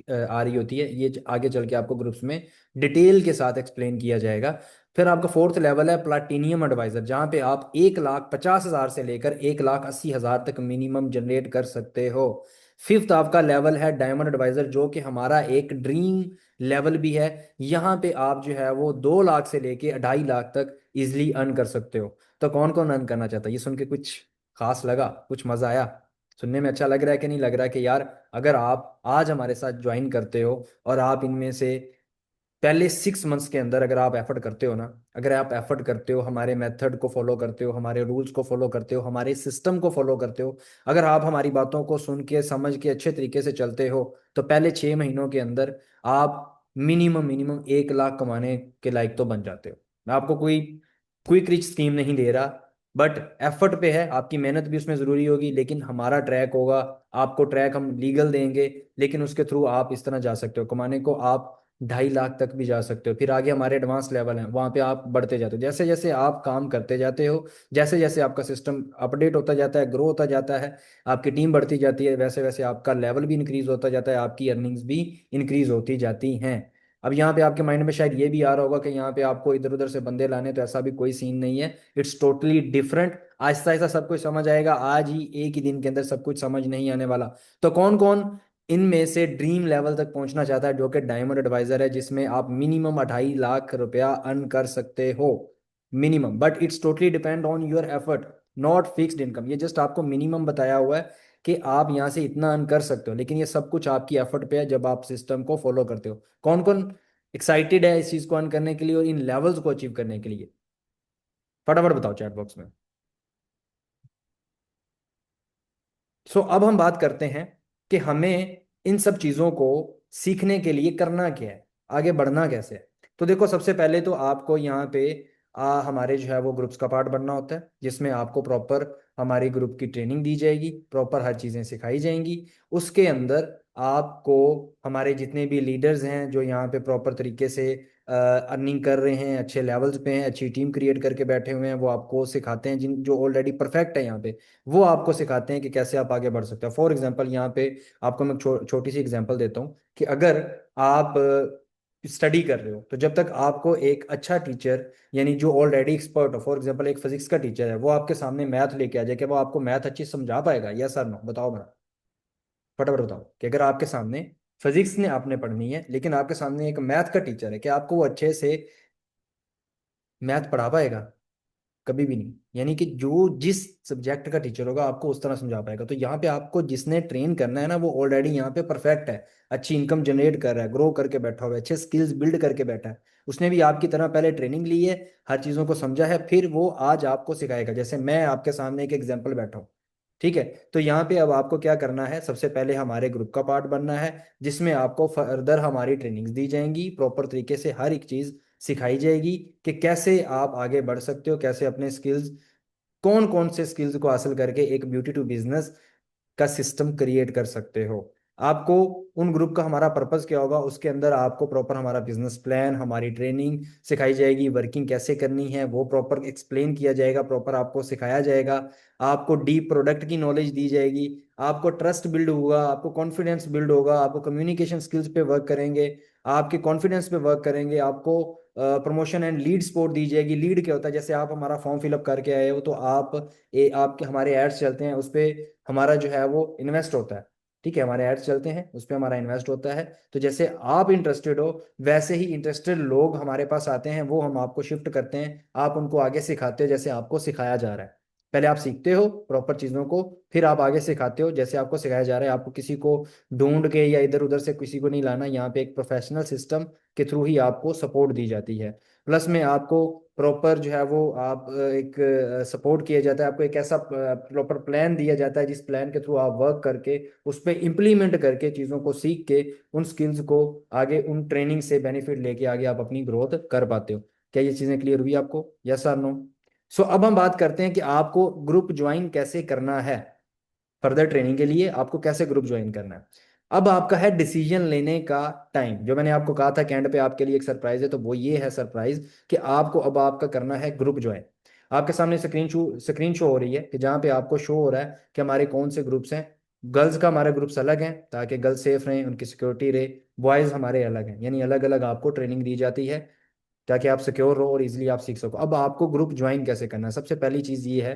आ रही होती है। ये आगे चल के आपको ग्रुप्स में डिटेल के साथ एक्सप्लेन किया जाएगा। फिर आपका फोर्थ लेवल है प्लाटिनियम एडवाइजर, जहां पे आप 1,50,000 से लेकर 1,80,000 तक मिनिमम जनरेट कर सकते हो। फिफ्थ आपका लेवल है डायमंड एडवाइजर, जो कि हमारा एक ड्रीम लेवल भी है। यहाँ पे आप जो है वो 2 लाख से लेके 2.5 लाख तक इजिली अर्न कर सकते हो। तो कौन कौन अर्न करना चाहता है? ये सुन के कुछ खास लगा? कुछ मजा आया? सुनने में अच्छा लग रहा है कि नहीं लग रहा है कि यार अगर आप आज हमारे साथ ज्वाइन करते हो और आप इनमें से पहले 6 मंथ्स के अंदर अगर आप एफर्ट करते हो ना, अगर आप एफर्ट करते हो, हमारे मेथड को फॉलो करते हो, हमारे रूल्स को फॉलो करते हो, हमारे सिस्टम को फॉलो करते हो, अगर आप हमारी बातों को सुन के समझ के अच्छे तरीके से चलते हो, तो पहले 6 महीनों के अंदर आप मिनिमम मिनिमम 1 लाख कमाने के लायक तो बन जाते हो। मैं आपको कोई क्विक रिच स्कीम नहीं दे रहा, बट एफर्ट पे है, आपकी मेहनत भी उसमें ज़रूरी होगी, लेकिन हमारा ट्रैक होगा। आपको ट्रैक हम लीगल देंगे, लेकिन उसके थ्रू आप इस तरह जा सकते हो कमाने को। आप 2.5 लाख तक भी जा सकते हो। फिर आगे हमारे एडवांस लेवल हैं, वहाँ पे आप बढ़ते जाते हो जैसे जैसे आप काम करते जाते हो, जैसे जैसे आपका सिस्टम अपडेट होता जाता है, ग्रो होता जाता है, आपकी टीम बढ़ती जाती है, वैसे वैसे आपका लेवल भी इंक्रीज होता जाता है, आपकी अर्निंग्स भी इंक्रीज होती जाती हैं। अब यहाँ पे आपके माइंड में शायद ये भी आ रहा होगा कि यहाँ पे आपको इधर उधर से बंदे लाने, तो ऐसा भी कोई सीन नहीं है, it's totally different. Aahista Aahista सब कुछ समझ आएगा, आज ही एक ही दिन के अंदर सब कुछ समझ नहीं आने वाला। तो कौन कौन इनमें से ड्रीम लेवल तक पहुंचना चाहता है, जो कि डायमंड एडवाइजर है, जिसमें आप मिनिमम 2.5 लाख रुपया अर्न कर सकते हो minimum, but it's totally depend on your effort, not fixed income. ये जस्ट आपको मिनिमम बताया हुआ है कि आप यहाँ से इतना अर्न कर सकते हो, लेकिन ये सब कुछ आपकी एफर्ट पे है जब आप सिस्टम को फॉलो करते हो। कौन कौन एक्साइटेड है इस चीज को अर्न करने के लिए और इन लेवल्स को अचीव करने के लिए? फटाफट बताओ चैट बॉक्स में। सो अब हम बात करते हैं कि हमें इन सब चीज़ों को सीखने के लिए करना क्या है, आगे बढ़ना कैसे है। तो देखो, सबसे पहले तो आपको यहाँ पे हमारे जो है वो ग्रुप्स का पार्ट बनना होता है, जिसमें आपको प्रॉपर हमारी ग्रुप की ट्रेनिंग दी जाएगी, प्रॉपर हर चीज़ें सिखाई जाएंगी। उसके अंदर आपको हमारे जितने भी लीडर्स हैं जो यहाँ पे प्रॉपर तरीके से अर्निंग कर रहे हैं, अच्छे लेवल्स पे हैं, अच्छी टीम क्रिएट करके बैठे हुए हैं, वो आपको सिखाते हैं, जिन जो ऑलरेडी परफेक्ट है यहाँ पे, वो आपको सिखाते हैं कि कैसे आप आगे बढ़ सकते हो। फॉर एग्जांपल यहाँ पे आपको मैं छोटी सी एग्जांपल देता हूँ कि अगर आप स्टडी कर रहे हो, तो जब तक आपको एक अच्छा टीचर, यानी जो ऑलरेडी एक्सपर्ट हो, फॉर एग्जांपल एक फिजिक्स का टीचर है, वो आपके सामने मैथ लेके आ जाए, कि वो आपको मैथ अच्छी समझा पाएगा? यस सर नो, बताओ बड़ा फटाफट बताओ। कि अगर आपके सामने फिजिक्स ने आपने पढ़नी है, लेकिन आपके सामने एक मैथ का टीचर है, कि आपको वो अच्छे से मैथ पढ़ा पाएगा? कभी भी नहीं। यानी कि जो जिस सब्जेक्ट का टीचर होगा आपको उस तरह समझा पाएगा। तो यहाँ पे आपको जिसने ट्रेन करना है ना, वो ऑलरेडी यहाँ पे परफेक्ट है, अच्छी इनकम जनरेट कर रहा है, ग्रो करके बैठा हुआ है, अच्छे स्किल्स बिल्ड करके बैठा है। उसने भी आपकी तरह पहले ट्रेनिंग ली है, हर चीज़ों को समझा है, फिर वो आज आपको सिखाएगा। जैसे मैं आपके सामने एक एग्जाम्पल बैठा हूँ, ठीक है? तो यहाँ पे अब आपको क्या करना है, सबसे पहले हमारे ग्रुप का पार्ट बनना है, जिसमें आपको फर्दर हमारी ट्रेनिंग्स दी जाएंगी, प्रॉपर तरीके से हर एक चीज़ सिखाई जाएगी कि कैसे आप आगे बढ़ सकते हो, कैसे अपने स्किल्स, कौन कौन से स्किल्स को हासिल करके एक ब्यूटी टू बिजनेस का सिस्टम क्रिएट कर सकते हो। आपको उन ग्रुप का हमारा पर्पस क्या होगा, उसके अंदर आपको प्रॉपर हमारा बिजनेस प्लान, हमारी ट्रेनिंग सिखाई जाएगी, वर्किंग कैसे करनी है वो प्रॉपर एक्सप्लेन किया जाएगा, प्रॉपर आपको सिखाया जाएगा, आपको डीप प्रोडक्ट की नॉलेज दी जाएगी, आपको ट्रस्ट बिल्ड होगा, आपको कॉन्फिडेंस बिल्ड होगा, आपको कम्युनिकेशन स्किल्स पे वर्क करेंगे, आपके कॉन्फिडेंस पे वर्क करेंगे, आपको प्रमोशन एंड लीड सपोर्ट दी जाएगी। लीड क्या होता है? जैसे आप हमारा फॉर्म फिलअप करके आए हो, तो आपके हमारे एड्स चलते हैं, उस पर हमारा जो है वो इन्वेस्ट होता है, ठीक है? हमारे एड्स चलते हैं, उस पर हमारा इन्वेस्ट होता है। तो जैसे आप इंटरेस्टेड हो, वैसे ही इंटरेस्टेड लोग हमारे पास आते हैं, वो हम आपको शिफ्ट करते हैं, आप उनको आगे सिखाते हो जैसे आपको सिखाया जा रहा है। पहले आप सीखते हो प्रॉपर चीज़ों को, फिर आप आगे सिखाते हो जैसे आपको सिखाया जा रहा है। आपको किसी को ढूंढ के या इधर उधर से किसी को नहीं लाना, यहाँ पे एक प्रोफेशनल सिस्टम के थ्रू ही आपको सपोर्ट दी जाती है। प्लस में आपको प्रॉपर जो है वो आप एक सपोर्ट किया जाता है, आपको एक ऐसा प्रॉपर प्लान दिया जाता है, जिस प्लान के थ्रू आप वर्क करके उस पर इम्प्लीमेंट करके चीज़ों को सीख के उन स्किल्स को आगे, उन ट्रेनिंग से बेनिफिट लेके आगे आप अपनी ग्रोथ कर पाते हो। क्या ये चीज़ें क्लियर हुई आपको? यस और नो? सो अब हम बात करते हैं कि आपको ग्रुप ज्वाइन कैसे करना है, फर्दर ट्रेनिंग के लिए आपको कैसे ग्रुप ज्वाइन करना है। अब आपका है डिसीजन लेने का टाइम। जो मैंने आपको कहा था कि एंड पे आपके लिए एक सरप्राइज है, तो वो ये है सरप्राइज कि आपको अब आपका करना है ग्रुप ज्वाइन। आपके सामने स्क्रीन शो हो रही है, कि जहाँ पे आपको शो हो रहा है कि हमारे कौन से ग्रुप्स हैं। गर्ल्स का हमारे ग्रुप्स अलग हैं, ताकि गर्ल्स सेफ रहें, उनकी सिक्योरिटी रहे। बॉयज़ हमारे अलग हैं, यानी अलग अलग आपको ट्रेनिंग दी जाती है, ताकि आप सिक्योर रहो और इजीली आप सीख सको। अब आपको ग्रुप ज्वाइन कैसे करना है? सबसे पहली चीज़ ये है,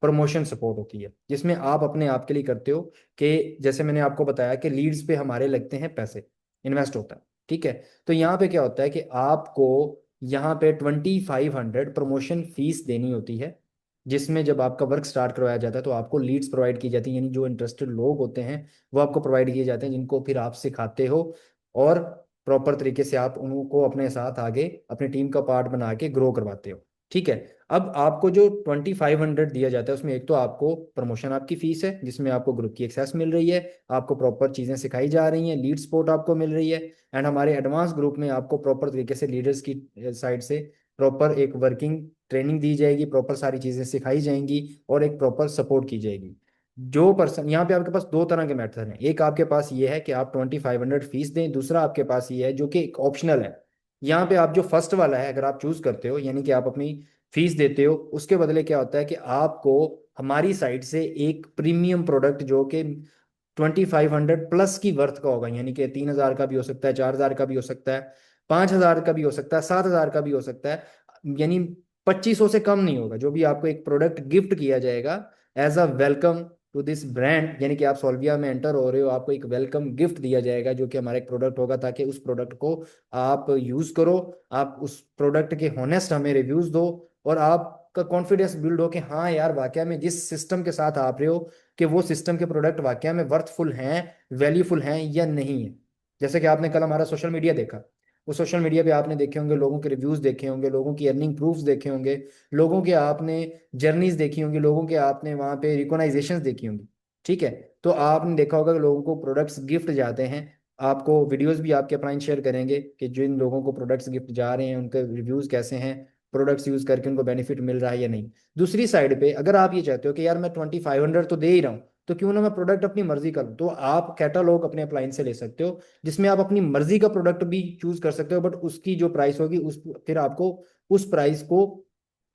प्रमोशन सपोर्ट होती है, जिसमें आप अपने आप के लिए करते हो कि जैसे मैंने आपको बताया कि लीड्स पे हमारे लगते हैं पैसे, इन्वेस्ट होता है, ठीक है? तो यहाँ पे क्या होता है कि आपको यहाँ पे 2500 प्रमोशन फीस देनी होती है, जिसमें जब आपका वर्क स्टार्ट करवाया जाता है तो आपको लीड्स प्रोवाइड की जाती हैं, यानी जो इंटरेस्टेड लोग होते हैं वो आपको प्रोवाइड किए जाते हैं, जिनको फिर आप सिखाते हो और प्रॉपर तरीके से आप उनको अपने साथ आगे अपनी टीम का पार्ट बना के ग्रो करवाते हो, ठीक है? अब आपको जो 2500 दिया जाता है, उसमें एक तो आपको प्रमोशन आपकी फीस है, जिसमें आपको ग्रुप की एक्सेस मिल रही है, आपको प्रॉपर चीज़ें सिखाई जा रही हैं, लीड सपोर्ट आपको मिल रही है, एंड हमारे एडवांस ग्रुप में आपको प्रॉपर तरीके से लीडर्स की साइड से प्रॉपर एक वर्किंग ट्रेनिंग दी जाएगी, प्रॉपर सारी चीज़ें सिखाई जाएंगी और एक प्रॉपर सपोर्ट की जाएगी। जो पर्सन यहाँ पे आपके पास दो तरह के मेथड हैं, एक आपके पास ये है कि आप 2500 फीस दें, दूसरा आपके पास ये है जो कि एक ऑप्शनल है। यहाँ पे आप जो फर्स्ट वाला है अगर आप चूज करते हो, यानी कि आप अपनी फीस देते हो, उसके बदले क्या होता है कि आपको हमारी साइड से एक प्रीमियम प्रोडक्ट जो कि 2500 प्लस की वर्थ का होगा, यानी कि 3000 का भी हो सकता है, 4000 का भी हो सकता है, 5,000 का भी हो सकता है, 7,000 का भी हो सकता है, यानी 2500 से कम नहीं होगा। जो भी आपको एक प्रोडक्ट गिफ्ट किया जाएगा as a welcome to this brand, यानी कि आप सोल्विया में एंटर हो रहे हो, आपको एक वेलकम गिफ्ट दिया जाएगा जो कि हमारा एक प्रोडक्ट होगा, ताकि उस प्रोडक्ट को आप यूज करो, आप उस प्रोडक्ट के होनेस्ट हमें रिव्यूज दो, और आपका कॉन्फिडेंस बिल्ड हो कि हाँ यार वाकई में जिस सिस्टम के साथ आप रहे हो, कि वो सिस्टम के प्रोडक्ट वाकई में वर्थफुल हैं, वैल्यूफुल हैं या नहीं है। जैसे कि आपने कल हमारा सोशल मीडिया देखा, उस सोशल मीडिया पे आपने देखे होंगे, लोगों के रिव्यूज देखे होंगे, लोगों की अर्निंग प्रूफ्स देखे होंगे, लोगों के आपने जर्नीज देखी होंगी, लोगों के आपने वहाँ पे रिकॉग्नाइजेशंस देखी होंगी। ठीक है, तो आपने देखा होगा कि लोगों को प्रोडक्ट्स गिफ्ट जाते हैं। आपको वीडियोस भी आपके अपना शेयर करेंगे कि जिन लोगों को प्रोडक्ट्स गिफ्ट जा रहे हैं उनके रिव्यूज कैसे हैं, प्रोडक्ट्स यूज करके उनको बेनिफिट मिल रहा है या नहीं। दूसरी साइड पे अगर आप ये चाहते हो कि यार मैं 2500 तो दे ही रहा हूँ, तो क्यों ना मैं प्रोडक्ट अपनी मर्जी का लूं, तो आप कैटालॉग अपने अपलाइन से ले सकते हो, जिसमें आप अपनी मर्जी का प्रोडक्ट भी चूज कर सकते हो, बट उसकी जो प्राइस होगी उस फिर आपको उस प्राइस को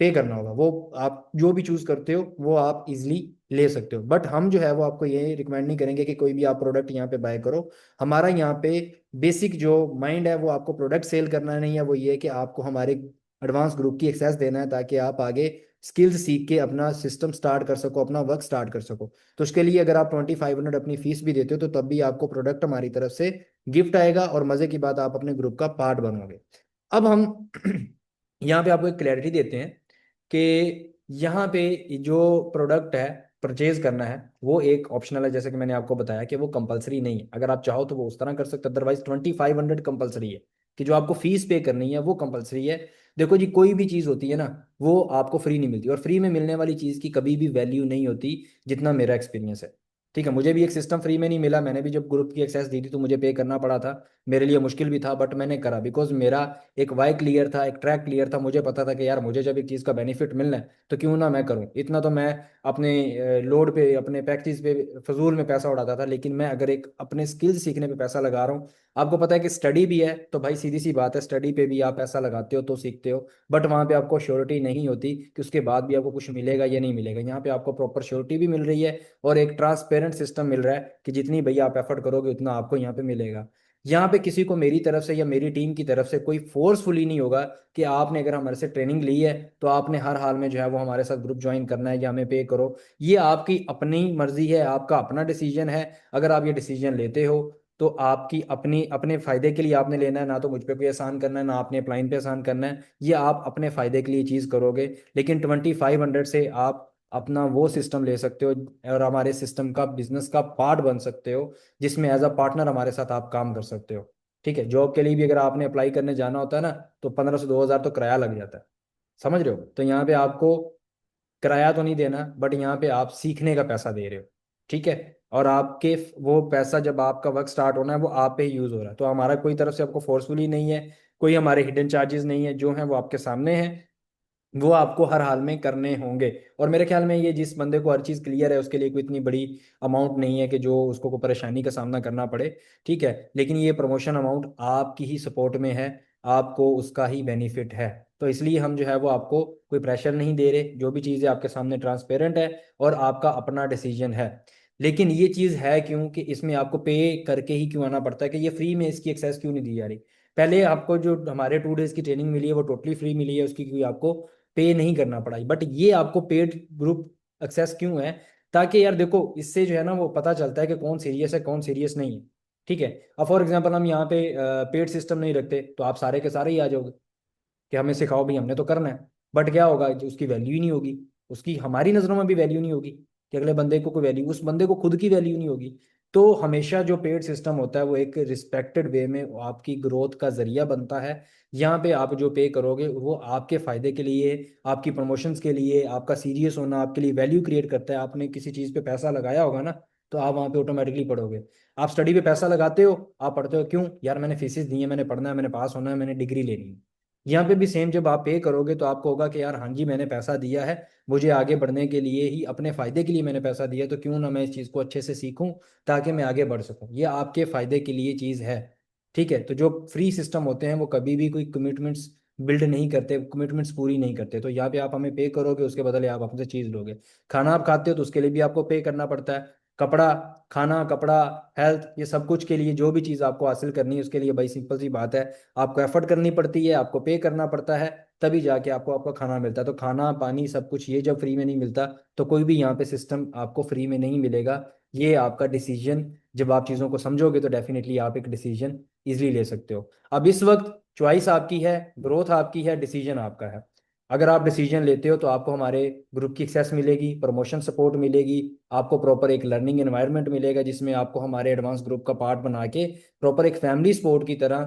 पे करना होगा। वो आप जो भी चूज करते हो वो आप इजिली ले सकते हो, बट हम जो है वो आपको ये रिकमेंड नहीं करेंगे कि कोई भी आप प्रोडक्ट यहाँ पे बाय करो। हमारा यहाँ पे बेसिक जो माइंड है वो आपको प्रोडक्ट सेल करना नहीं है, वो ये है कि आपको हमारे एडवांस ग्रुप की एक्सेस देना है, ताकि आप आगे स्किल्स सीख के अपना सिस्टम स्टार्ट कर सको, अपना वर्क स्टार्ट कर सको। तो उसके लिए अगर आप 2500 अपनी फीस भी देते हो, तो तब भी आपको प्रोडक्ट हमारी तरफ से गिफ्ट आएगा, और मजे की बात आप अपने ग्रुप का पार्ट बनोगे। अब हम यहाँ पे आपको एक क्लैरिटी देते हैं कि यहाँ पे जो प्रोडक्ट है परचेज करना है वो एक ऑप्शनल है, जैसे कि मैंने आपको बताया कि वो कंपलसरी नहीं है। अगर आप चाहो तो वो उस तरह कर सकते हो, अदरवाइज 2500 कंपलसरी है, कि जो आपको फीस पे करनी है वो कंपलसरी है। देखो जी, कोई भी चीज़ होती है ना, वो आपको फ्री नहीं मिलती, और फ्री में मिलने वाली चीज़ की कभी भी वैल्यू नहीं होती, जितना मेरा एक्सपीरियंस है। ठीक है, मुझे भी एक सिस्टम फ्री में नहीं मिला, मैंने भी जब ग्रुप की एक्सेस दी थी तो मुझे पे करना पड़ा था, मेरे लिए मुश्किल भी था, बट मैंने करा बिकॉज मेरा एक वाई क्लियर था, एक ट्रैक क्लियर था। मुझे पता था कि यार मुझे जब एक चीज़ का बेनिफिट मिलना है तो क्यों ना मैं करूं। इतना तो मैं अपने लोड पे, अपने पैकेज पे फजूल में पैसा उड़ाता था, लेकिन मैं अगर एक अपने स्किल्स सीखने पे पैसा लगा रहा हूँ, आपको पता है कि स्टडी भी है, तो भाई सीधी सी बात है, स्टडी पे भी आप पैसा लगाते हो तो सीखते हो, बट वहाँ पे आपको श्योरिटी नहीं होती कि उसके बाद भी आपको कुछ मिलेगा या नहीं मिलेगा। यहाँ पे आपको प्रॉपर श्योरिटी भी मिल रही है, और एक ट्रांसपेरेंट सिस्टम मिल रहा है कि जितनी भैया आप एफर्ट करोगे उतना आपको यहाँ पे मिलेगा। यहाँ पे किसी को मेरी तरफ से या मेरी टीम की तरफ से कोई फोर्सफुली नहीं होगा कि आपने अगर हमारे से ट्रेनिंग ली है तो आपने हर हाल में जो है वो हमारे साथ ग्रुप ज्वाइन करना है या हमें पे करो। ये आपकी अपनी मर्जी है, आपका अपना डिसीजन है। अगर आप ये डिसीजन लेते हो तो आपकी अपनी अपने फायदे के लिए आपने लेना है, ना तो मुझ पे कोई एहसान करना है, ना आपने अपलाइन पे एहसान करना है। ये आप अपने फायदे के लिए चीज़ करोगे। लेकिन 2500 से आप अपना वो सिस्टम ले सकते हो, और हमारे सिस्टम का बिजनेस का पार्ट बन सकते हो, जिसमें एज अ पार्टनर हमारे साथ आप काम कर सकते हो। ठीक है, जॉब के लिए भी अगर आपने अप्लाई करने जाना होता है ना, तो 15 से 2,000 तो किराया लग जाता है, समझ रहे हो। तो यहाँ पे आपको किराया तो नहीं देना, बट यहाँ पे आप सीखने का पैसा दे रहे हो। ठीक है, और आपके वो पैसा जब आपका वर्क स्टार्ट होना है वो आप पे ही यूज हो रहा है, तो हमारा कोई तरफ से आपको फोर्सफुली नहीं है, कोई हमारे हिडन चार्जेस नहीं है, जो है वो आपके सामने है, वो आपको हर हाल में करने होंगे। और मेरे ख्याल में ये जिस बंदे को हर चीज़ क्लियर है उसके लिए कोई इतनी बड़ी अमाउंट नहीं है कि जो उसको कोई परेशानी का सामना करना पड़े। ठीक है, लेकिन ये प्रमोशन अमाउंट आपकी ही सपोर्ट में है, आपको उसका ही बेनिफिट है। तो इसलिए हम जो है वो आपको कोई प्रेशर नहीं दे रहे, जो भी चीज़ है आपके सामने ट्रांसपेरेंट है, और आपका अपना डिसीजन है। लेकिन ये चीज़ है क्यों कि इसमें आपको पे करके ही क्यों आना पड़ता है, कि ये फ्री में इसकी एक्सेस क्यों नहीं दी जा रही। पहले आपको जो हमारे 2 डेज की ट्रेनिंग मिली है वो टोटली फ्री मिली है, उसकी कोई आपको पे नहीं करना पड़ा, बट ये आपको पेड ग्रुप एक्सेस क्यों है, ताकि यार देखो इससे जो है ना वो पता चलता है कि कौन सीरियस है कौन सीरियस नहीं है। ठीक है, अब फॉर एग्जांपल हम यहाँ पे पेड सिस्टम नहीं रखते तो आप सारे के सारे ही आ जाओगे कि हमें सिखाओ भाई, हमने तो करना है। बट क्या होगा, जो उसकी वैल्यू ही नहीं होगी, उसकी हमारी नज़रों में भी वैल्यू नहीं होगी, कि अगले बंदे को कोई वैल्यू, उस बंदे को खुद की वैल्यू नहीं होगी। तो हमेशा जो पेड सिस्टम होता है वो एक रिस्पेक्टेड वे में आपकी ग्रोथ का जरिया बनता है। यहाँ पे आप जो पे करोगे वो आपके फायदे के लिए, आपकी प्रमोशंस के लिए, आपका सीरियस होना आपके लिए वैल्यू क्रिएट करता है। आपने किसी चीज़ पे पैसा लगाया होगा ना, तो आप वहाँ पे ऑटोमेटिकली पढ़ोगे। आप स्टडी पे पैसा लगाते हो, आप पढ़ते हो क्यों यार, मैंने फीसिस दी है, मैंने पढ़ना है, मैंने पास होना है, मैंने डिग्री लेनी है। यहाँ पे भी सेम, जब आप पे करोगे तो आपको होगा कि यार हाँ जी मैंने पैसा दिया है, मुझे आगे बढ़ने के लिए ही, अपने फायदे के लिए मैंने पैसा दिया, तो क्यों ना मैं इस चीज़ को अच्छे से सीखूं ताकि मैं आगे बढ़ सकूं। ये आपके फायदे के लिए चीज़ है। ठीक है, तो जो फ्री सिस्टम होते हैं वो कभी भी कोई कमिटमेंट्स बिल्ड नहीं करते, कमिटमेंट्स पूरी नहीं करते। तो यहाँ पे आप हमें पे करोगे, उसके बदले आप हमसे चीज़ लोगे। खाना आप खाते हो तो उसके लिए भी आपको पे करना पड़ता है। कपड़ा, खाना, कपड़ा, हेल्थ, ये सब कुछ के लिए जो भी चीज़ आपको हासिल करनी है उसके लिए भाई सिंपल सी बात है, आपको एफर्ट करनी पड़ती है, आपको पे करना पड़ता है, तभी जाके आपको आपका खाना मिलता है। तो खाना पानी सब कुछ ये जब फ्री में नहीं मिलता तो कोई भी यहाँ पे सिस्टम आपको फ्री में नहीं मिलेगा। ये आपका डिसीजन, जब आप चीज़ों को समझोगे तो डेफिनेटली आप एक डिसीजन इजीली ले सकते हो। अब इस वक्त चॉइस आपकी है, ग्रोथ आपकी है, डिसीजन आपका है। अगर आप डिसीजन लेते हो तो आपको हमारे ग्रुप की एक्सेस मिलेगी, प्रमोशन सपोर्ट मिलेगी, आपको प्रॉपर एक लर्निंग एनवायरनमेंट मिलेगा जिसमें आपको हमारे एडवांस ग्रुप का पार्ट बना के प्रॉपर एक फैमिली सपोर्ट की तरह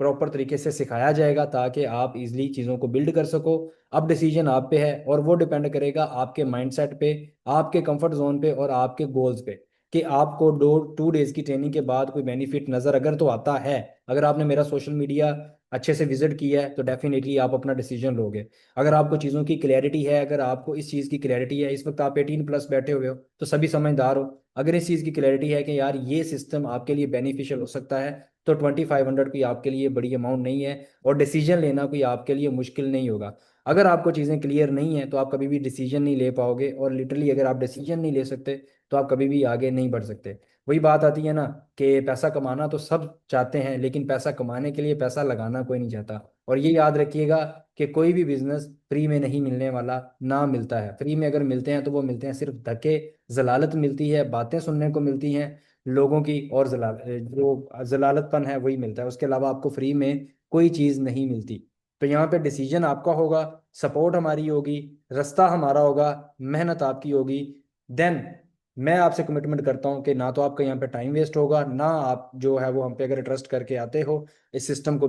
प्रॉपर तरीके से सिखाया जाएगा ताकि आप इजीली चीज़ों को बिल्ड कर सको। अब डिसीजन आप पे है और वो डिपेंड करेगा आपके माइंडसेट पे, आपके कंफर्ट जोन पे और आपके गोल्स पे, कि आपको 2 डेज की ट्रेनिंग के बाद कोई बेनिफिट नज़र अगर तो आता है। अगर आपने मेरा सोशल मीडिया अच्छे से विजिट किया है तो डेफिनेटली आप अपना डिसीजन लोगे। अगर आपको चीज़ों की क्लैरिटी है, अगर आपको इस चीज़ की क्लैरिटी है, इस वक्त आप 18+ बैठे हुए हो तो सभी समझदार हो, अगर इस चीज़ की क्लैरिटी है कि यार ये सिस्टम आपके लिए बेनिफिशियल हो सकता है, तो 2500 कोई आपके लिए बड़ी अमाउंट नहीं है और डिसीजन लेना कोई आपके लिए मुश्किल नहीं होगा। अगर आपको चीज़ें क्लियर नहीं है तो आप कभी भी डिसीजन नहीं ले पाओगे, और लिटरली अगर आप डिसीजन नहीं ले सकते तो आप कभी भी आगे नहीं बढ़ सकते। वही बात आती है ना कि पैसा कमाना तो सब चाहते हैं, लेकिन पैसा कमाने के लिए पैसा लगाना कोई नहीं चाहता। और ये याद रखिएगा कि कोई भी बिजनेस फ्री में नहीं मिलने वाला, ना मिलता है। फ्री में अगर मिलते हैं तो वो मिलते हैं सिर्फ धक्के, जलालत मिलती है, बातें सुनने को मिलती हैं लोगों की, और जो जलालतपन है वही मिलता है। उसके अलावा आपको फ्री में कोई चीज़ नहीं मिलती। तो यहाँ पे डिसीजन आपका होगा, सपोर्ट हमारी होगी, रास्ता हमारा होगा, मेहनत आपकी होगी। देन मैं आपसे कमिटमेंट करता हूँ कि ना तो आपका यहाँ पे टाइम वेस्ट होगा, ना आप जो है वो हम पे अगर ट्रस्ट करके आते हो, इस सिस्टम को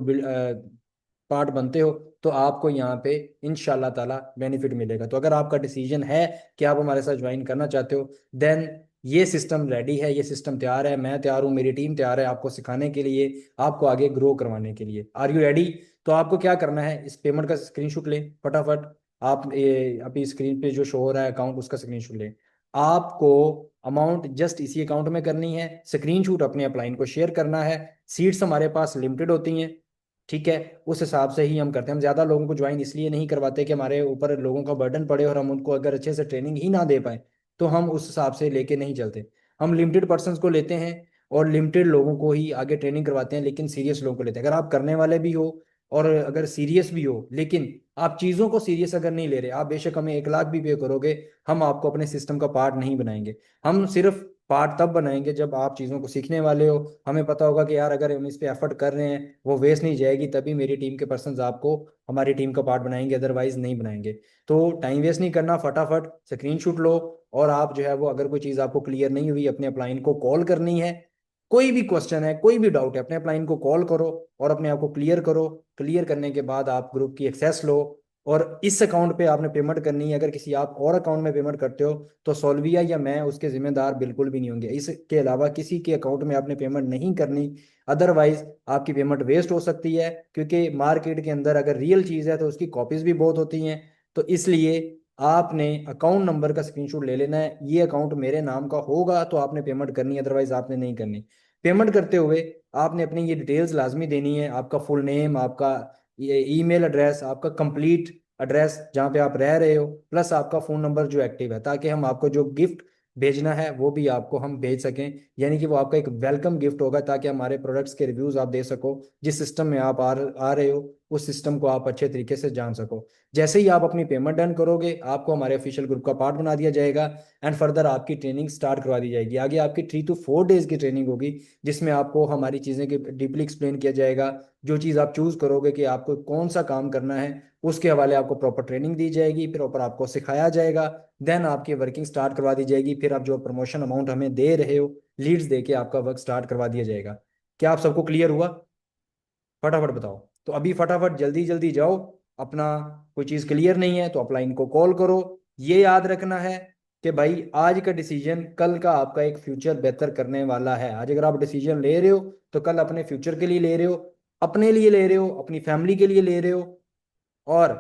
पार्ट बनते हो, तो आपको यहाँ पे इंशाल्लाह ताला बेनिफिट मिलेगा। तो अगर आपका डिसीजन है कि आप हमारे साथ ज्वाइन करना चाहते हो, देन ये सिस्टम रेडी है, ये सिस्टम तैयार है, मैं तैयार हूँ, मेरी टीम तैयार है आपको सिखाने के लिए, आपको आगे ग्रो करवाने के लिए। Are you ready? तो आपको क्या करना है, इस पेमेंट का स्क्रीनशॉट लें फटाफट। आप ये अभी स्क्रीन पे जो शो हो रहा है अकाउंट, उसका स्क्रीनशॉट लें। आपको अमाउंट जस्ट इसी अकाउंट में करनी है, स्क्रीनशॉट अपने अपलाइन को शेयर करना है। सीट्स हमारे पास लिमिटेड होती हैं, ठीक है, उस हिसाब से ही हम करते हैं। हम ज़्यादा लोगों को ज्वाइन इसलिए नहीं करवाते कि हमारे ऊपर लोगों का बर्डन पड़े और हम उनको अगर अच्छे से ट्रेनिंग ही ना दे पाए, तो हम उस हिसाब से लेके नहीं चलते। हम लिमिटेड पर्सनस को लेते हैं और लिमिटेड लोगों को ही आगे ट्रेनिंग करवाते हैं, लेकिन सीरियस लोगों को लेते हैं। अगर आप करने वाले भी हो और अगर सीरियस भी हो, लेकिन आप चीज़ों को सीरियस अगर नहीं ले रहे, आप बेशक हमें 1 लाख भी पे करोगे, हम आपको अपने सिस्टम का पार्ट नहीं बनाएंगे। हम सिर्फ पार्ट तब बनाएंगे जब आप चीज़ों को सीखने वाले हो, हमें पता होगा कि यार अगर हम इस पे एफर्ट कर रहे हैं वो वेस्ट नहीं जाएगी, तभी मेरी टीम के पर्सन्स आपको हमारी टीम का पार्ट बनाएंगे, अदरवाइज नहीं बनाएंगे। तो टाइम वेस्ट नहीं करना, फटाफट स्क्रीनशॉट लो, और आप जो है वो अगर कोई चीज़ आपको क्लियर नहीं हुई, अपने अपलाइन को कॉल करनी है। कोई भी क्वेश्चन है, कोई भी डाउट है, अपने अपलाइन को कॉल करो और अपने आप को क्लियर करो। क्लियर करने के बाद आप ग्रुप की एक्सेस लो, और इस अकाउंट पे आपने पेमेंट करनी है। अगर किसी आप और अकाउंट में पेमेंट करते हो तो सोल्विया या मैं उसके जिम्मेदार बिल्कुल भी नहीं होंगे। इसके अलावा किसी के अकाउंट में आपने पेमेंट नहीं करनी, अदरवाइज आपकी पेमेंट वेस्ट हो सकती है। क्योंकि मार्केट के अंदर अगर रियल चीज़ है तो उसकी कॉपीज भी बहुत होती हैं। तो इसलिए आपने अकाउंट नंबर का स्क्रीनशॉट ले लेना है, ये अकाउंट मेरे नाम का होगा तो आपने पेमेंट करनी है, अदरवाइज आपने नहीं करनी। पेमेंट करते हुए आपने अपनी ये डिटेल्स लाजमी देनी है, आपका फुल नेम, आपका ये ईमेल एड्रेस, आपका कंप्लीट एड्रेस जहाँ पे आप रह रहे हो, प्लस आपका फ़ोन नंबर जो एक्टिव है, ताकि हम आपको जो गिफ्ट भेजना है वो भी आपको हम भेज सकें। यानी कि वो आपका एक वेलकम गिफ्ट होगा, ताकि हमारे प्रोडक्ट्स के रिव्यूज़ आप दे सको, जिस सिस्टम में आप आ रहे हो उस सिस्टम को आप अच्छे तरीके से जान सको। जैसे ही आप अपनी पेमेंट डन करोगे, आपको हमारे ऑफिशियल ग्रुप का पार्ट बना दिया जाएगा, एंड फर्दर आपकी ट्रेनिंग स्टार्ट करवा दी जाएगी। आगे आपकी 3 to 4 डेज की ट्रेनिंग होगी, जिसमें आपको हमारी चीज़ें की डीपली एक्सप्लेन किया जाएगा। जो चीज़ आप चूज़ करोगे कि आपको कौन सा काम करना है, उसके हवाले आपको प्रॉपर ट्रेनिंग दी जाएगी, प्रॉपर आपको सिखाया जाएगा। देन आपकी वर्किंग स्टार्ट करवा दी जाएगी। फिर आप जो प्रमोशन अमाउंट हमें दे रहे हो, लीड्स दे के आपका वर्क स्टार्ट करवा दिया जाएगा। क्या आप सबको क्लियर हुआ? फटाफट बताओ। तो अभी फटाफट जल्दी जल्दी जाओ अपना। कोई चीज़ क्लियर नहीं है तो अपलाइन को कॉल करो। ये याद रखना है कि भाई आज का डिसीजन कल का आपका एक फ्यूचर बेहतर करने वाला है। आज अगर आप डिसीजन ले रहे हो तो कल अपने फ्यूचर के लिए ले रहे हो, अपने लिए ले रहे हो, अपनी फैमिली के लिए ले रहे हो, और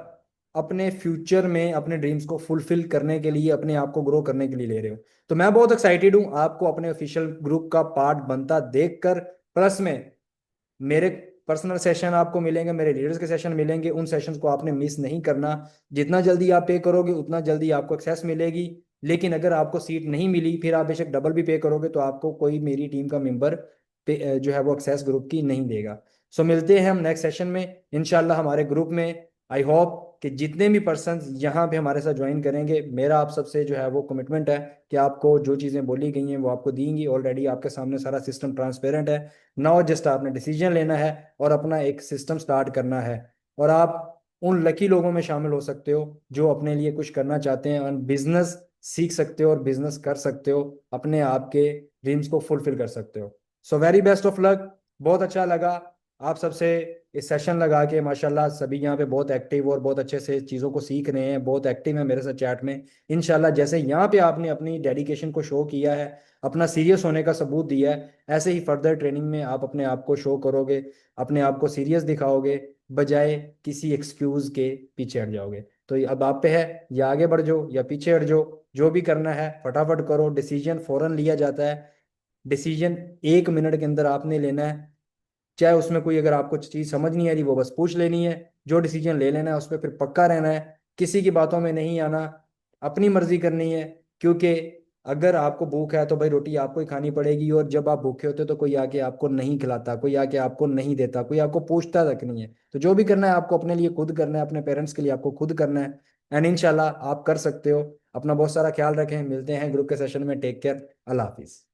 अपने फ्यूचर में अपने ड्रीम्स को फुलफिल करने के लिए, अपने आप को ग्रो करने के लिए ले रहे हो। तो मैं बहुत एक्साइटेड हूँ आपको अपने ऑफिशियल ग्रुप का पार्ट बनता देखकर। प्लस में मेरे पर्सनल सेशन आपको मिलेंगे, मेरे लीडर्स के सेशन मिलेंगे, उन सेशंस को आपने मिस नहीं करना। जितना जल्दी आप पे करोगे उतना जल्दी आपको एक्सेस मिलेगी, लेकिन अगर आपको सीट नहीं मिली, फिर आप बेशक डबल भी पे करोगे तो आपको कोई मेरी टीम का मेंबर जो है वो एक्सेस ग्रुप की नहीं देगा। सो मिलते हैं हम नेक्स्ट सेशन में इंशाल्लाह हमारे ग्रुप में। आई होप कि जितने भी पर्सन यहाँ पे हमारे साथ ज्वाइन करेंगे, मेरा आप सबसे जो है वो कमिटमेंट है कि आपको जो चीज़ें बोली गई हैं वो आपको देंगी। ऑलरेडी आपके सामने सारा सिस्टम ट्रांसपेरेंट है। नाउ जस्ट आपने डिसीजन लेना है और अपना एक सिस्टम स्टार्ट करना है। और आप उन लकी लोगों में शामिल हो सकते हो जो अपने लिए कुछ करना चाहते हैं और बिजनेस सीख सकते हो और बिजनेस कर सकते हो, अपने आप के ड्रीम्स को फुलफिल कर सकते हो। So very best of luck. बहुत अच्छा लगा आप सबसे इस सेशन लगा के। माशाल्लाह सभी यहाँ पे बहुत एक्टिव और बहुत अच्छे से चीज़ों को सीख रहे हैं, बहुत एक्टिव है मेरे साथ चैट में। इंशाल्लाह जैसे यहाँ पे आपने अपनी डेडिकेशन को शो किया है, अपना सीरियस होने का सबूत दिया है, ऐसे ही फर्दर ट्रेनिंग में आप अपने आप को शो करोगे, अपने आप को सीरियस दिखाओगे, बजाय किसी एक्सक्यूज के पीछे हट जाओगे। तो ये अब आप पे है, या आगे बढ़ जाओ या पीछे हट जाओ। जो भी करना है फटाफट करो। डिसीजन फौरन लिया जाता है। डिसीजन 1 मिनट के अंदर आपने लेना है। चाहे उसमें कोई अगर आपको चीज़ समझ नहीं आ रही वो बस पूछ लेनी है। जो डिसीजन ले लेना है उस पर फिर पक्का रहना है। किसी की बातों में नहीं आना, अपनी मर्जी करनी है। क्योंकि अगर आपको भूख है तो भाई रोटी आपको ही खानी पड़ेगी, और जब आप भूखे होते हो तो कोई आके आपको नहीं खिलाता, कोई आके आपको नहीं देता, कोई आपको पूछता तक नहीं है। तो जो भी करना है आपको अपने लिए खुद करना है, अपने पेरेंट्स के लिए आपको खुद करना है। एंड इंशाल्लाह आप कर सकते हो। अपना बहुत सारा ख्याल रखें। मिलते हैं ग्रुप के सेशन में। Take care. अल्लाह हाफिज़।